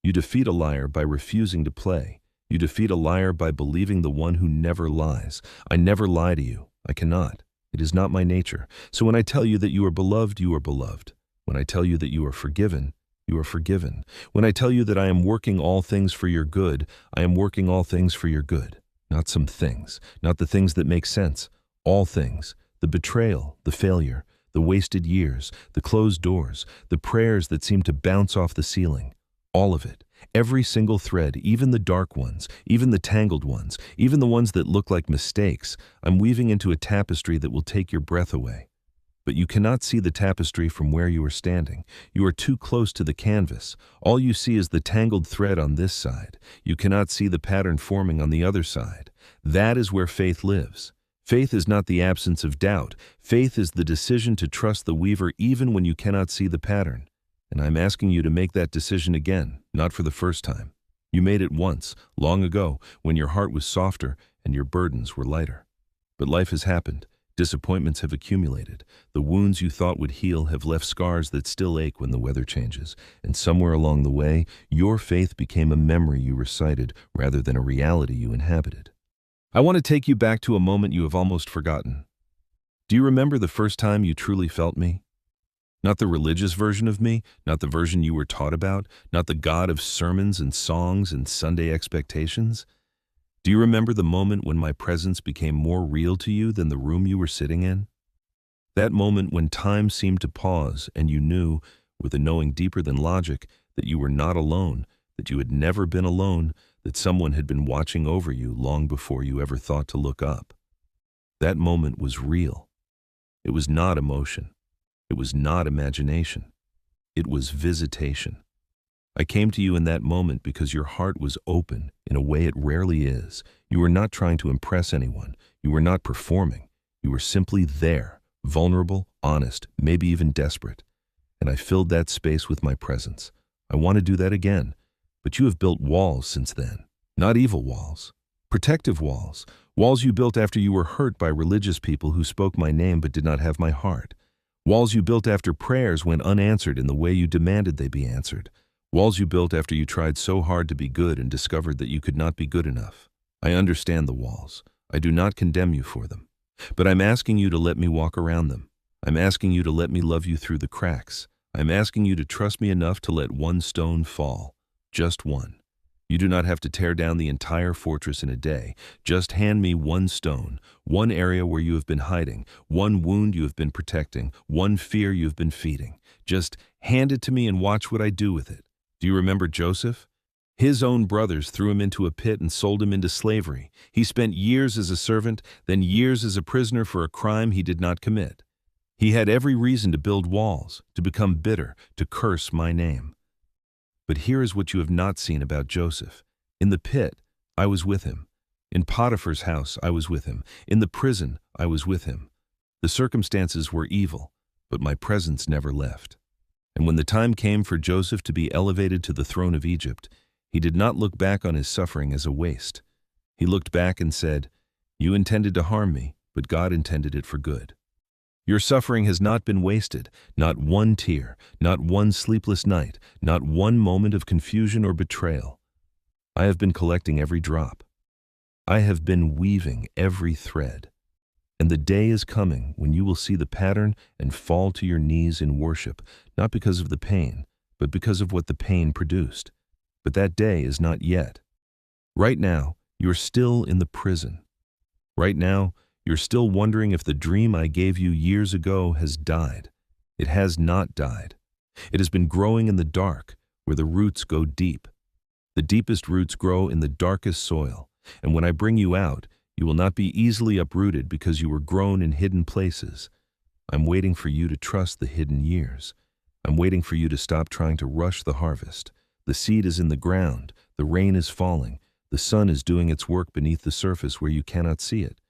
You defeat a liar by refusing to play. You defeat a liar by believing the one who never lies. I never lie to you. I cannot. It is not my nature. So when I tell you that you are beloved, you are beloved. When I tell you that you are forgiven, you are forgiven. When I tell you that I am working all things for your good, I am working all things for your good. Not some things, not the things that make sense. All things. The betrayal, the failure, the wasted years, the closed doors, the prayers that seem to bounce off the ceiling. All of it. Every single thread, even the dark ones, even the tangled ones, even the ones that look like mistakes, I'm weaving into a tapestry that will take your breath away. But you cannot see the tapestry from where you are standing. You are too close to the canvas. All you see is the tangled thread on this side. You cannot see the pattern forming on the other side. That is where faith lives. Faith is not the absence of doubt. Faith is the decision to trust the weaver even when you cannot see the pattern. And I'm asking you to make that decision again, not for the first time. You made it once, long ago, when your heart was softer and your burdens were lighter. But life has happened. Disappointments have accumulated. The wounds you thought would heal have left scars that still ache when the weather changes. And somewhere along the way, your faith became a memory you recited rather than a reality you inhabited. I want to take you back to a moment you have almost forgotten. Do you remember the first time you truly felt me? Not the religious version of me, not the version you were taught about, not the God of sermons and songs and Sunday expectations. Do you remember the moment when my presence became more real to you than the room you were sitting in? That moment when time seemed to pause and you knew, with a knowing deeper than logic, that you were not alone, that you had never been alone, that someone had been watching over you long before you ever thought to look up. That moment was real. It was not emotion. It was not imagination. It was visitation. I came to you in that moment because your heart was open in a way it rarely is. You were not trying to impress anyone. You were not performing. You were simply there, vulnerable, honest, maybe even desperate. And I filled that space with my presence. I want to do that again. But you have built walls since then. Not evil walls. Protective walls. Walls you built after you were hurt by religious people who spoke my name but did not have my heart. Walls you built after prayers went unanswered in the way you demanded they be answered. Walls you built after you tried so hard to be good and discovered that you could not be good enough. I understand the walls. I do not condemn you for them. But I'm asking you to let me walk around them. I'm asking you to let me love you through the cracks. I'm asking you to trust me enough to let one stone fall. Just one. You do not have to tear down the entire fortress in a day. Just hand me one stone, one area where you have been hiding, one wound you have been protecting, one fear you have been feeding. Just hand it to me and watch what I do with it. Do you remember Joseph? His own brothers threw him into a pit and sold him into slavery. He spent years as a servant, then years as a prisoner for a crime he did not commit. He had every reason to build walls, to become bitter, to curse my name. But here is what you have not seen about Joseph. In the pit, I was with him. In Potiphar's house, I was with him. In the prison, I was with him. The circumstances were evil, but my presence never left. And when the time came for Joseph to be elevated to the throne of Egypt, he did not look back on his suffering as a waste. He looked back and said, "You intended to harm me, but God intended it for good. Your suffering has not been wasted, not one tear, not one sleepless night, not one moment of confusion or betrayal. I have been collecting every drop. I have been weaving every thread. And the day is coming when you will see the pattern and fall to your knees in worship, not because of the pain, but because of what the pain produced. But that day is not yet. Right now, you're still in the prison. Right now, you're still wondering if the dream I gave you years ago has died. It has not died. It has been growing in the dark, where the roots go deep. The deepest roots grow in the darkest soil, and when I bring you out, you will not be easily uprooted because you were grown in hidden places. I'm waiting for you to trust the hidden years. I'm waiting for you to stop trying to rush the harvest. The seed is in the ground, the rain is falling, the sun is doing its work beneath the surface where you cannot see it.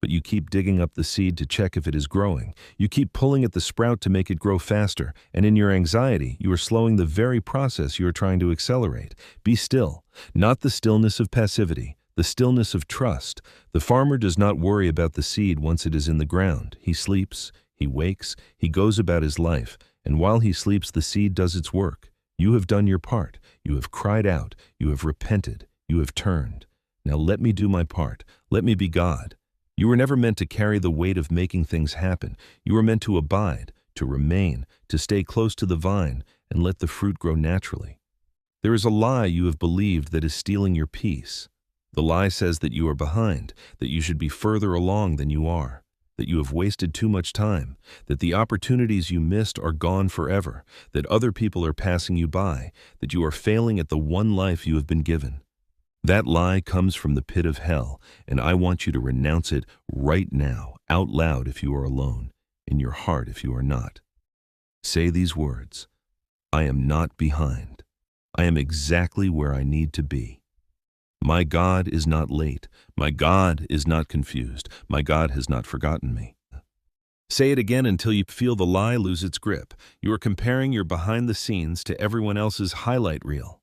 But you keep digging up the seed to check if it is growing. You keep pulling at the sprout to make it grow faster, and in your anxiety, you are slowing the very process you are trying to accelerate. Be still, not the stillness of passivity, the stillness of trust. The farmer does not worry about the seed once it is in the ground. He sleeps, he wakes, he goes about his life, and while he sleeps, the seed does its work. You have done your part. You have cried out. You have repented. You have turned. Now let me do my part. Let me be God. You were never meant to carry the weight of making things happen. You were meant to abide, to remain, to stay close to the vine, and let the fruit grow naturally. There is a lie you have believed that is stealing your peace. The lie says that you are behind, that you should be further along than you are, that you have wasted too much time, that the opportunities you missed are gone forever, that other people are passing you by, that you are failing at the one life you have been given. That lie comes from the pit of hell, and I want you to renounce it right now, out loud if you are alone, in your heart if you are not. Say these words: I am not behind. I am exactly where I need to be. My God is not late. My God is not confused. My God has not forgotten me. Say it again until you feel the lie lose its grip. You are comparing your behind the scenes to everyone else's highlight reel.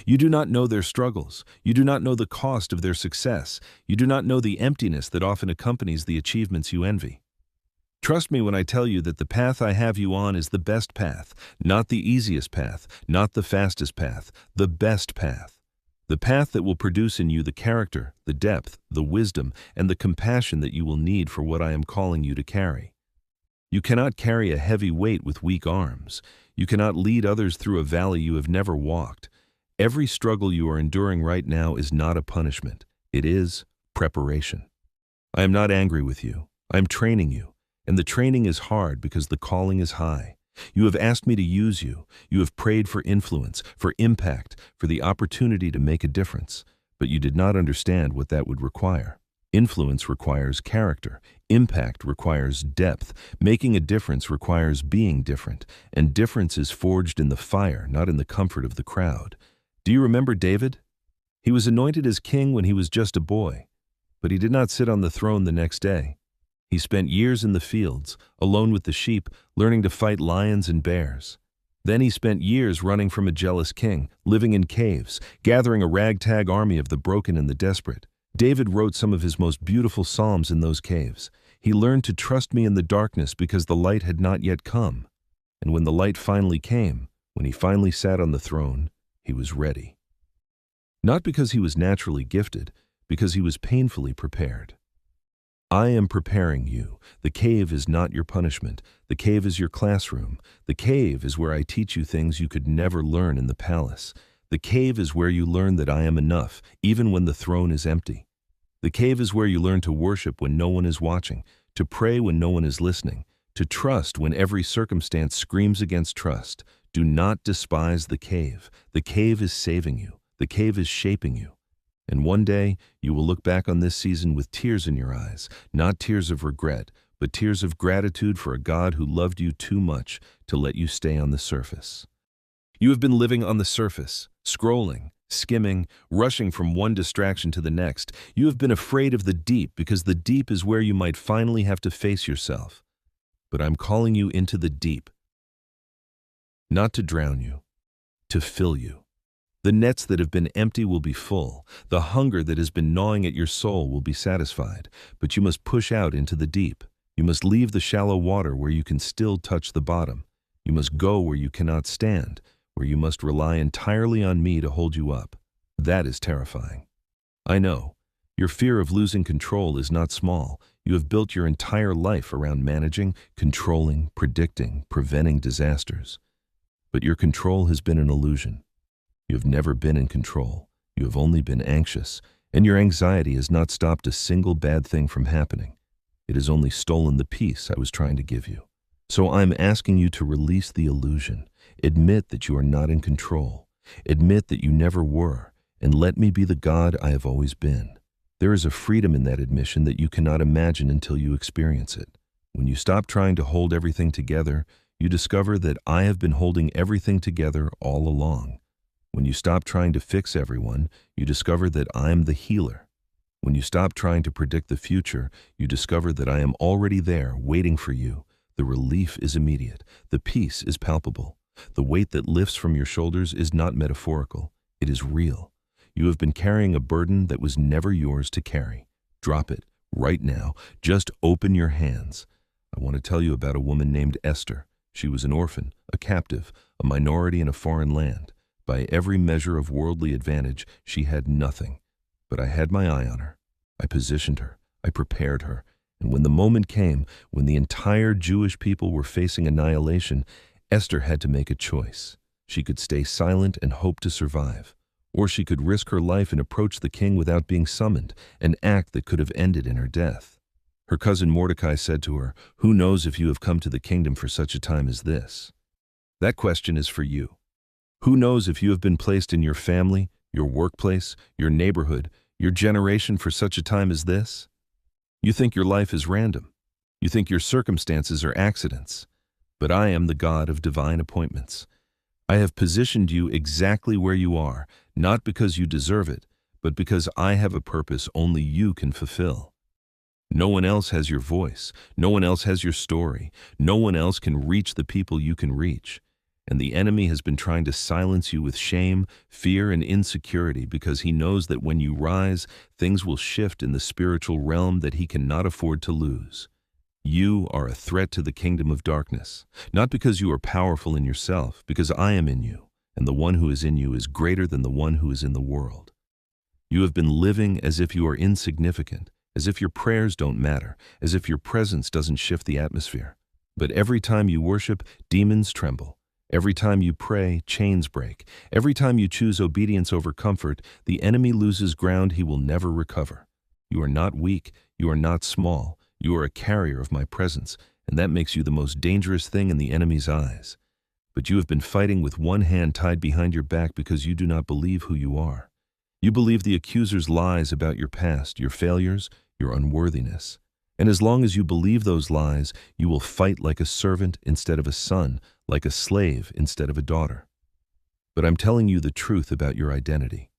You do not know their struggles. You do not know the cost of their success. You do not know the emptiness that often accompanies the achievements you envy. Trust me when I tell you that the path I have you on is the best path, not the easiest path, not the fastest path, the best path. The path that will produce in you the character, the depth, the wisdom, and the compassion that you will need for what I am calling you to carry. You cannot carry a heavy weight with weak arms. You cannot lead others through a valley you have never walked. Every struggle you are enduring right now is not a punishment. It is preparation. I am not angry with you. I am training you. And the training is hard because the calling is high. You have asked me to use you. You have prayed for influence, for impact, for the opportunity to make a difference. But you did not understand what that would require. Influence requires character. Impact requires depth. Making a difference requires being different. And difference is forged in the fire, not in the comfort of the crowd. Do you remember David? He was anointed as king when he was just a boy. But he did not sit on the throne the next day. He spent years in the fields, alone with the sheep, learning to fight lions and bears. Then he spent years running from a jealous king, living in caves, gathering a ragtag army of the broken and the desperate. David wrote some of his most beautiful psalms in those caves. He learned to trust me in the darkness because the light had not yet come. And when the light finally came, when he finally sat on the throne, he was ready. Not because he was naturally gifted, because he was painfully prepared. I am preparing you. The cave is not your punishment. The cave is your classroom. The cave is where I teach you things you could never learn in the palace. The cave is where you learn that I am enough, even when the throne is empty. The cave is where you learn to worship when no one is watching, to pray when no one is listening, to trust when every circumstance screams against trust. Do not despise the cave. The cave is saving you. The cave is shaping you. And one day, you will look back on this season with tears in your eyes, not tears of regret, but tears of gratitude for a God who loved you too much to let you stay on the surface. You have been living on the surface, scrolling, skimming, rushing from one distraction to the next. You have been afraid of the deep because the deep is where you might finally have to face yourself. But I'm calling you into the deep, not to drown you, to fill you. The nets that have been empty will be full. The hunger that has been gnawing at your soul will be satisfied. But you must push out into the deep. You must leave the shallow water where you can still touch the bottom. You must go where you cannot stand, where you must rely entirely on me to hold you up. That is terrifying. I know. Your fear of losing control is not small. You have built your entire life around managing, controlling, predicting, preventing disasters. But your control has been an illusion. You have never been in control. You have only been anxious, and your anxiety has not stopped a single bad thing from happening. It has only stolen the peace I was trying to give you. So I'm asking you to release the illusion. Admit that you are not in control. Admit that you never were, and let me be the God I have always been. There is a freedom in that admission that you cannot imagine until you experience it. When you stop trying to hold everything together, you discover that I have been holding everything together all along. When you stop trying to fix everyone, you discover that I am the healer. When you stop trying to predict the future, you discover that I am already there, waiting for you. The relief is immediate. The peace is palpable. The weight that lifts from your shoulders is not metaphorical. It is real. You have been carrying a burden that was never yours to carry. Drop it right now. Just open your hands. I want to tell you about a woman named Esther. She was an orphan, a captive, a minority in a foreign land. By every measure of worldly advantage, she had nothing. But I had my eye on her. I positioned her. I prepared her. And when the moment came, when the entire Jewish people were facing annihilation, Esther had to make a choice. She could stay silent and hope to survive, or she could risk her life and approach the king without being summoned, an act that could have ended in her death. Her cousin Mordecai said to her, "Who knows if you have come to the kingdom for such a time as this?" That question is for you. Who knows if you have been placed in your family, your workplace, your neighborhood, your generation for such a time as this? You think your life is random. You think your circumstances are accidents. But I am the God of divine appointments. I have positioned you exactly where you are, not because you deserve it, but because I have a purpose only you can fulfill. No one else has your voice. No one else has your story. No one else can reach the people you can reach. And the enemy has been trying to silence you with shame, fear, and insecurity because he knows that when you rise, things will shift in the spiritual realm that he cannot afford to lose. You are a threat to the kingdom of darkness, not because you are powerful in yourself, because I am in you, and the one who is in you is greater than the one who is in the world. You have been living as if you are insignificant, as if your prayers don't matter, as if your presence doesn't shift the atmosphere. But every time you worship, demons tremble. Every time you pray, chains break. Every time you choose obedience over comfort, the enemy loses ground he will never recover. You are not weak. You are not small. You are a carrier of my presence, and that makes you the most dangerous thing in the enemy's eyes. But you have been fighting with one hand tied behind your back because you do not believe who you are. You believe the accuser's lies about your past, your failures, your unworthiness. And as long as you believe those lies, you will fight like a servant instead of a son, like a slave instead of a daughter. But I'm telling you the truth about your identity.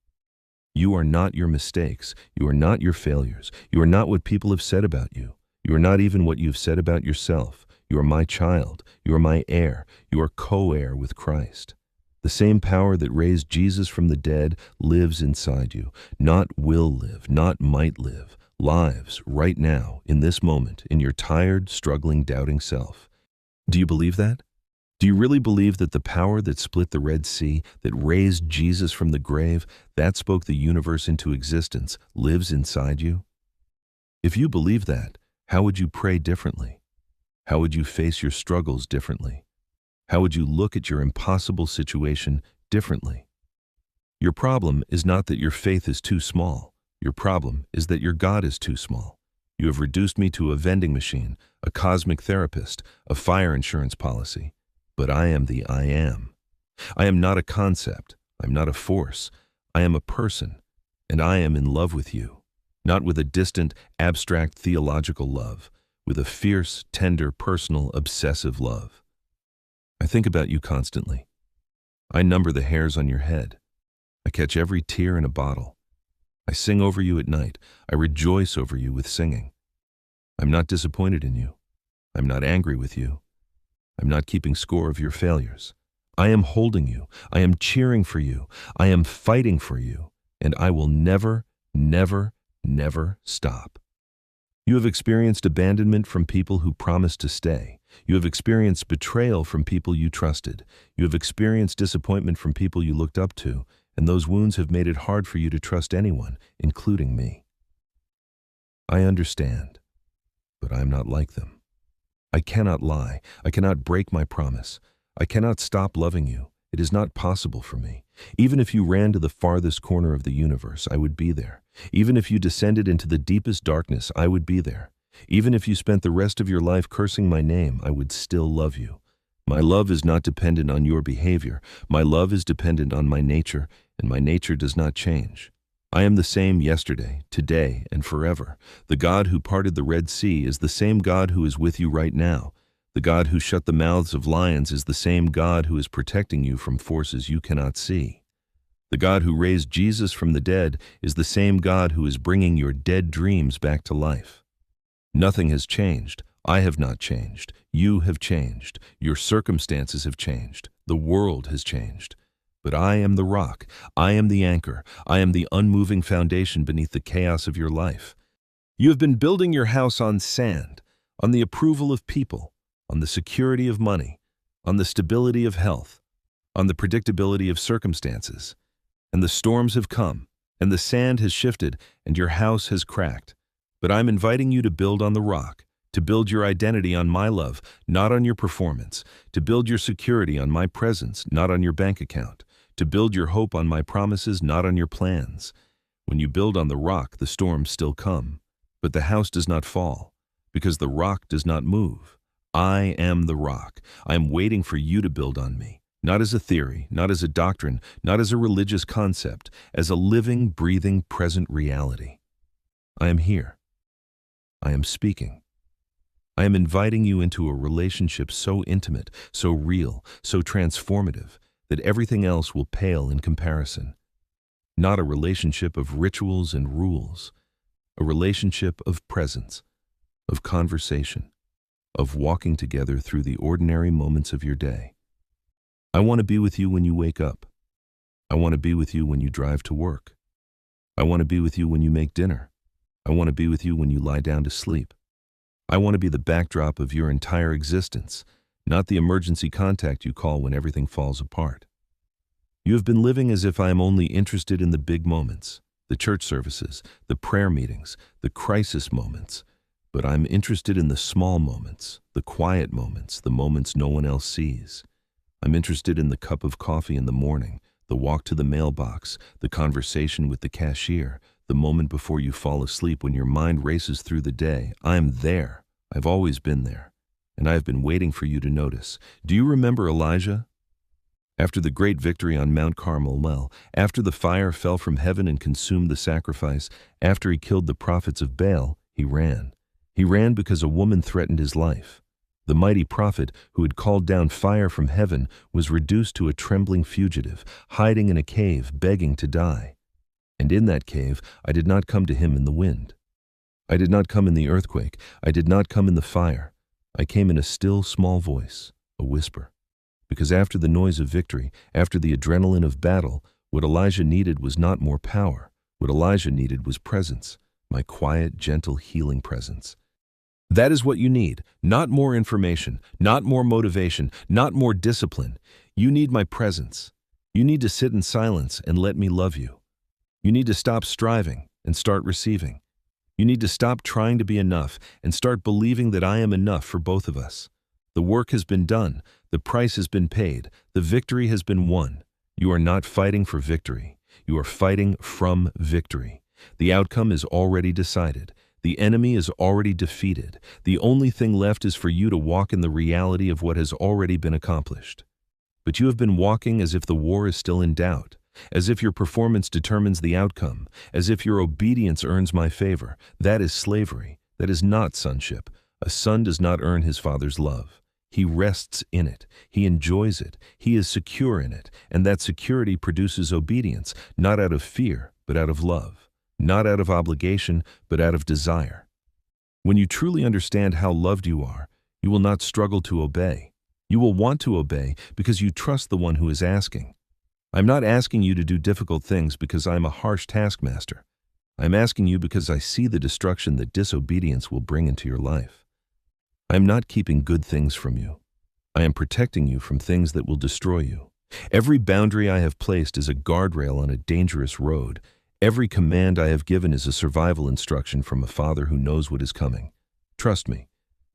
You are not your mistakes. You are not your failures. You are not what people have said about you. You are not even what you've said about yourself. You are my child. You are my heir. You are co-heir with Christ. The same power that raised Jesus from the dead lives inside you. Not will live, not might live. Lives right now, in this moment, in your tired, struggling, doubting self. Do you believe that? Do you really believe that the power that split the Red Sea, that raised Jesus from the grave, that spoke the universe into existence, lives inside you? If you believe that, how would you pray differently? How would you face your struggles differently? How would you look at your impossible situation differently? Your problem is not that your faith is too small. Your problem is that your God is too small. You have reduced me to a vending machine, a cosmic therapist, a fire insurance policy. But I am the I am. I am not a concept. I'm not a force. I am a person, and I am in love with you. Not with a distant, abstract theological love, with a fierce, tender, personal, obsessive love. I think about you constantly. I number the hairs on your head. I catch every tear in a bottle. I sing over you at night. I rejoice over you with singing. I'm not disappointed in you. I'm not angry with you. I'm not keeping score of your failures. I am holding you. I am cheering for you. I am fighting for you. And I will never, never, never stop. You have experienced abandonment from people who promised to stay. You have experienced betrayal from people you trusted. You have experienced disappointment from people you looked up to, and those wounds have made it hard for you to trust anyone, including me. I understand, but I am not like them. I cannot lie. I cannot break my promise. I cannot stop loving you. It is not possible for me. Even if you ran to the farthest corner of the universe, I would be there. Even if you descended into the deepest darkness, I would be there. Even if you spent the rest of your life cursing my name, I would still love you. My love is not dependent on your behavior. My love is dependent on my nature, and my nature does not change. I am the same yesterday, today, and forever. The God who parted the Red Sea is the same God who is with you right now. The God who shut the mouths of lions is the same God who is protecting you from forces you cannot see. The God who raised Jesus from the dead is the same God who is bringing your dead dreams back to life. Nothing has changed. I have not changed. You have changed. Your circumstances have changed. The world has changed. But I am the rock. I am the anchor. I am the unmoving foundation beneath the chaos of your life. You have been building your house on sand, on the approval of people, on the security of money, on the stability of health, on the predictability of circumstances. And the storms have come, and the sand has shifted, and your house has cracked. But I'm inviting you to build on the rock, to build your identity on my love, not on your performance, to build your security on my presence, not on your bank account, to build your hope on my promises, not on your plans. When you build on the rock, the storms still come, but the house does not fall, because the rock does not move. I am the rock. I am waiting for you to build on me, not as a theory, not as a doctrine, not as a religious concept, as a living, breathing, present reality. I am here. I am speaking. I am inviting you into a relationship so intimate, so real, so transformative, that everything else will pale in comparison. Not a relationship of rituals and rules, a relationship of presence, of conversation, of walking together through the ordinary moments of your day. I want to be with you when you wake up. I want to be with you when you drive to work. I want to be with you when you make dinner. I want to be with you when you lie down to sleep. I want to be the backdrop of your entire existence, not the emergency contact you call when everything falls apart. You have been living as if I am only interested in the big moments, the church services, the prayer meetings, the crisis moments, but I'm interested in the small moments, the quiet moments, the moments no one else sees. I'm interested in the cup of coffee in the morning, the walk to the mailbox, the conversation with the cashier, the moment before you fall asleep when your mind races through the day. I'm there. I've always been there. And I've been waiting for you to notice. Do you remember Elijah? After the great victory on Mount Carmel, after the fire fell from heaven and consumed the sacrifice, after he killed the prophets of Baal, he ran. He ran because a woman threatened his life. The mighty prophet who had called down fire from heaven was reduced to a trembling fugitive, hiding in a cave, begging to die. And in that cave, I did not come to him in the wind. I did not come in the earthquake. I did not come in the fire. I came in a still, small voice, a whisper. Because after the noise of victory, after the adrenaline of battle, what Elijah needed was not more power. What Elijah needed was presence, my quiet, gentle, healing presence. That is what you need, not more information, not more motivation, not more discipline. You need my presence. You need to sit in silence and let me love you. You need to stop striving and start receiving. You need to stop trying to be enough and start believing that I am enough for both of us. The work has been done. The price has been paid. The victory has been won. You are not fighting for victory. You are fighting from victory. The outcome is already decided. The enemy is already defeated. The only thing left is for you to walk in the reality of what has already been accomplished. But you have been walking as if the war is still in doubt, as if your performance determines the outcome, as if your obedience earns my favor. That is slavery. That is not sonship. A son does not earn his father's love. He rests in it. He enjoys it. He is secure in it. And that security produces obedience, not out of fear, but out of love. Not out of obligation, but out of desire. When you truly understand how loved you are, you will not struggle to obey. You will want to obey because you trust the one who is asking. I'm not asking you to do difficult things because I'm a harsh taskmaster. I'm asking you because I see the destruction that disobedience will bring into your life. I am not keeping good things from you. I am protecting you from things that will destroy you. Every boundary I have placed is a guardrail on a dangerous road. Every command I have given is a survival instruction from a father who knows what is coming. Trust me,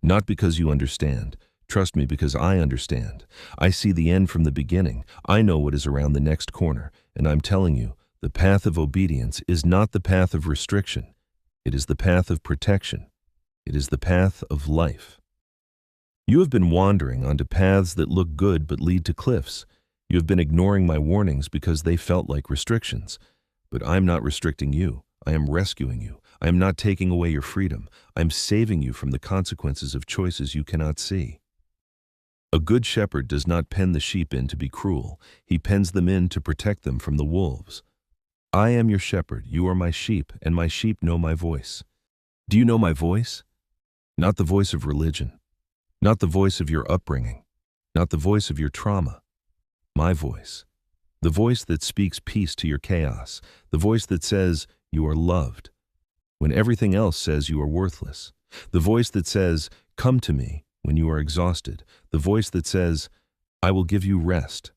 not because you understand. Trust me because I understand. I see the end from the beginning. I know what is around the next corner. And I'm telling you, the path of obedience is not the path of restriction. It is the path of protection. It is the path of life. You have been wandering onto paths that look good but lead to cliffs. You have been ignoring my warnings because they felt like restrictions. But I'm not restricting you. I am rescuing you. I am not taking away your freedom. I am saving you from the consequences of choices you cannot see. A good shepherd does not pen the sheep in to be cruel. He pens them in to protect them from the wolves. I am your shepherd. You are my sheep, and my sheep know my voice. Do you know my voice? Not the voice of religion. Not the voice of your upbringing, not the voice of your trauma, my voice. The voice that speaks peace to your chaos. The voice that says you are loved when everything else says you are worthless. The voice that says, come to me when you are exhausted. The voice that says, I will give you rest.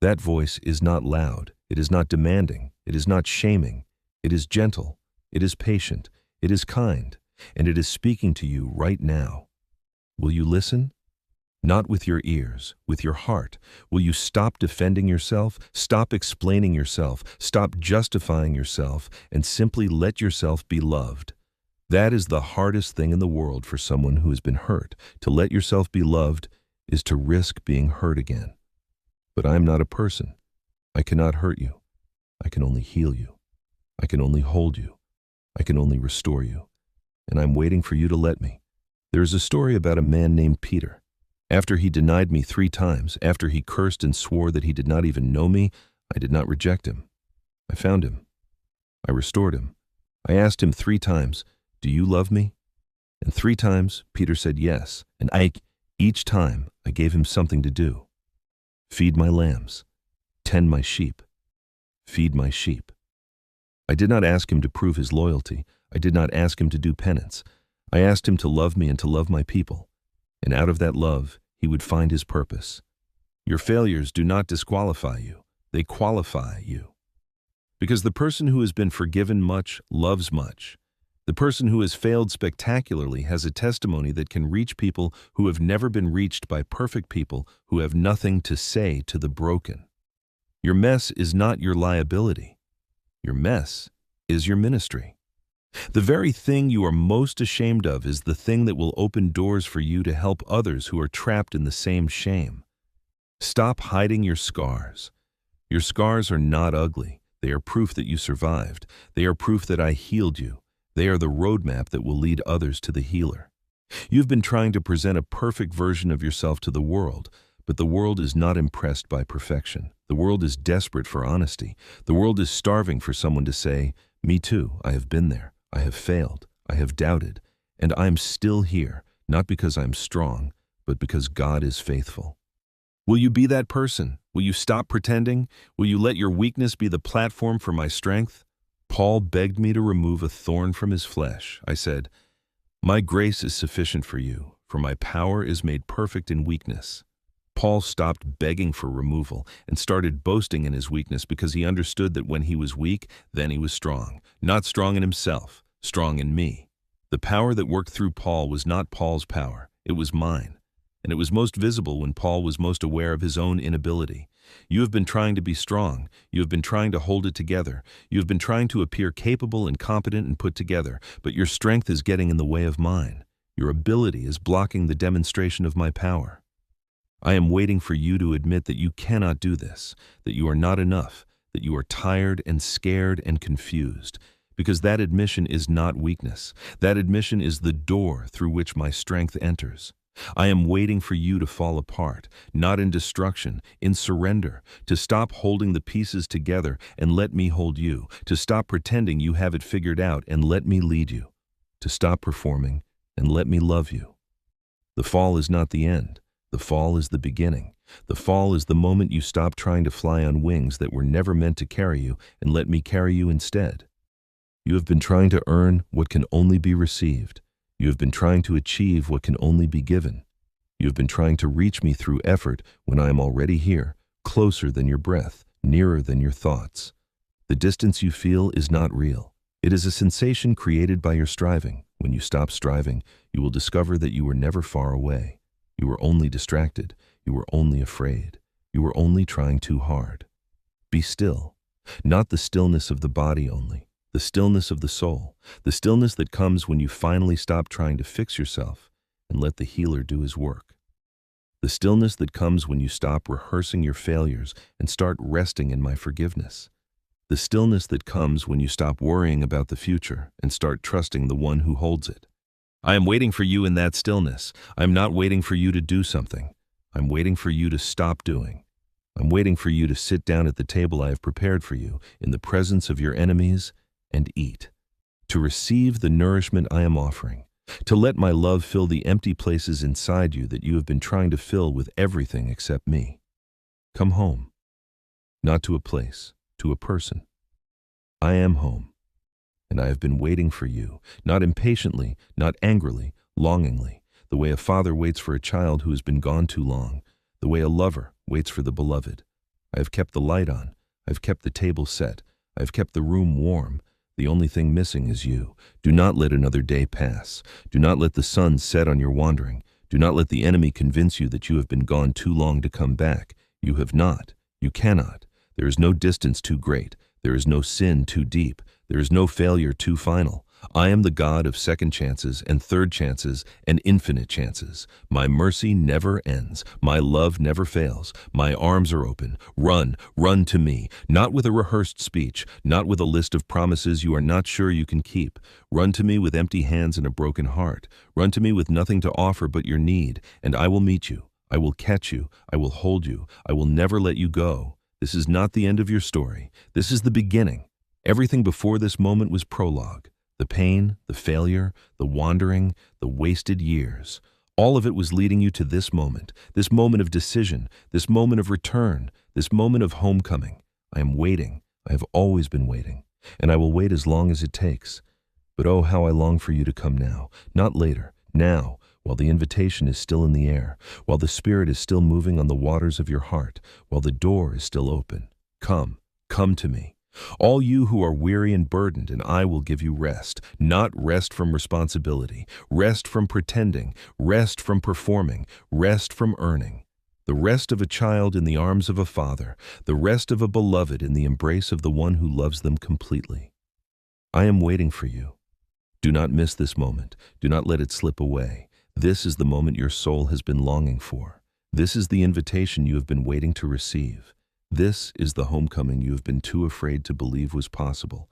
That voice is not loud. It is not demanding. It is not shaming. It is gentle. It is patient. It is kind. And it is speaking to you right now. Will you listen? Not with your ears, with your heart. Will you stop defending yourself, stop explaining yourself, stop justifying yourself, and simply let yourself be loved? That is the hardest thing in the world for someone who has been hurt. To let yourself be loved is to risk being hurt again. But I am not a person. I cannot hurt you. I can only heal you. I can only hold you. I can only restore you. And I'm waiting for you to let me. There is a story about a man named Peter. After he denied me 3 times, after he cursed and swore that he did not even know me, I did not reject him. I found him. I restored him. I asked him 3 times, do you love me? And 3 times, Peter said yes, and each time, I gave him something to do. Feed my lambs. Tend my sheep. Feed my sheep. I did not ask him to prove his loyalty. I did not ask him to do penance. I asked him to love me and to love my people. And out of that love, he would find his purpose. Your failures do not disqualify you. They qualify you. Because the person who has been forgiven much loves much. The person who has failed spectacularly has a testimony that can reach people who have never been reached by perfect people who have nothing to say to the broken. Your mess is not your liability. Your mess is your ministry. The very thing you are most ashamed of is the thing that will open doors for you to help others who are trapped in the same shame. Stop hiding your scars. Your scars are not ugly. They are proof that you survived. They are proof that I healed you. They are the roadmap that will lead others to the healer. You've been trying to present a perfect version of yourself to the world, but the world is not impressed by perfection. The world is desperate for honesty. The world is starving for someone to say, me too, I have been there. I have failed, I have doubted, and I am still here, not because I'm strong, but because God is faithful. Will you be that person? Will you stop pretending? Will you let your weakness be the platform for my strength? Paul begged me to remove a thorn from his flesh. I said, my grace is sufficient for you, for my power is made perfect in weakness. Paul stopped begging for removal and started boasting in his weakness because he understood that when he was weak, then he was strong. Not strong in himself, strong in me. The power that worked through Paul was not Paul's power, it was mine. And it was most visible when Paul was most aware of his own inability. You have been trying to be strong. You have been trying to hold it together. You have been trying to appear capable and competent and put together, but your strength is getting in the way of mine. Your ability is blocking the demonstration of my power. I am waiting for you to admit that you cannot do this, that you are not enough, that you are tired and scared and confused, because that admission is not weakness. That admission is the door through which my strength enters. I am waiting for you to fall apart, not in destruction, in surrender, to stop holding the pieces together and let me hold you, to stop pretending you have it figured out and let me lead you, to stop performing and let me love you. The fall is not the end. The fall is the beginning. The fall is the moment you stop trying to fly on wings that were never meant to carry you and let me carry you instead. You have been trying to earn what can only be received. You have been trying to achieve what can only be given. You have been trying to reach me through effort when I am already here, closer than your breath, nearer than your thoughts. The distance you feel is not real. It is a sensation created by your striving. When you stop striving, you will discover that you were never far away. You were only distracted. You were only afraid. You were only trying too hard. Be still. Not the stillness of the body only, the stillness of the soul, the stillness that comes when you finally stop trying to fix yourself and let the healer do his work. The stillness that comes when you stop rehearsing your failures and start resting in my forgiveness. The stillness that comes when you stop worrying about the future and start trusting the one who holds it. I am waiting for you in that stillness. I'm not waiting for you to do something. I'm waiting for you to stop doing. I'm waiting for you to sit down at the table I have prepared for you in the presence of your enemies and eat. To receive the nourishment I am offering. To let my love fill the empty places inside you that you have been trying to fill with everything except me. Come home. not to a place, to a person. I am home, and I have been waiting for you, not impatiently, not angrily, longingly, the way a father waits for a child who has been gone too long, the way a lover waits for the beloved. I have kept the light on, I have kept the table set, I have kept the room warm. The only thing missing is you. Do not let another day pass. Do not let the sun set on your wandering. Do not let the enemy convince you that you have been gone too long to come back. You have not. You cannot. There is no distance too great. There is no sin too deep. There is no failure too final. I am the God of second chances and third chances and infinite chances. My mercy never ends. My love never fails. My arms are open. Run, run to me, not with a rehearsed speech, not with a list of promises you are not sure you can keep. Run to me with empty hands and a broken heart. Run to me with nothing to offer but your need, and I will meet you. I will catch you. I will hold you. I will never let you go. This is not the end of your story. This is the beginning. Everything before this moment was prologue. The pain, the failure, the wandering, the wasted years. All of it was leading you to this moment of decision, this moment of return, this moment of homecoming. I am waiting. I have always been waiting, and I will wait as long as it takes. But oh, how I long for you to come now, not later, now, while the invitation is still in the air, while the Spirit is still moving on the waters of your heart, while the door is still open. Come, come to me. All you who are weary and burdened, and I will give you rest, not rest from responsibility, rest from pretending, rest from performing, rest from earning. The rest of a child in the arms of a father, the rest of a beloved in the embrace of the one who loves them completely. I am waiting for you. Do not miss this moment. Do not let it slip away. This is the moment your soul has been longing for. This is the invitation you have been waiting to receive. This is the homecoming you have been too afraid to believe was possible.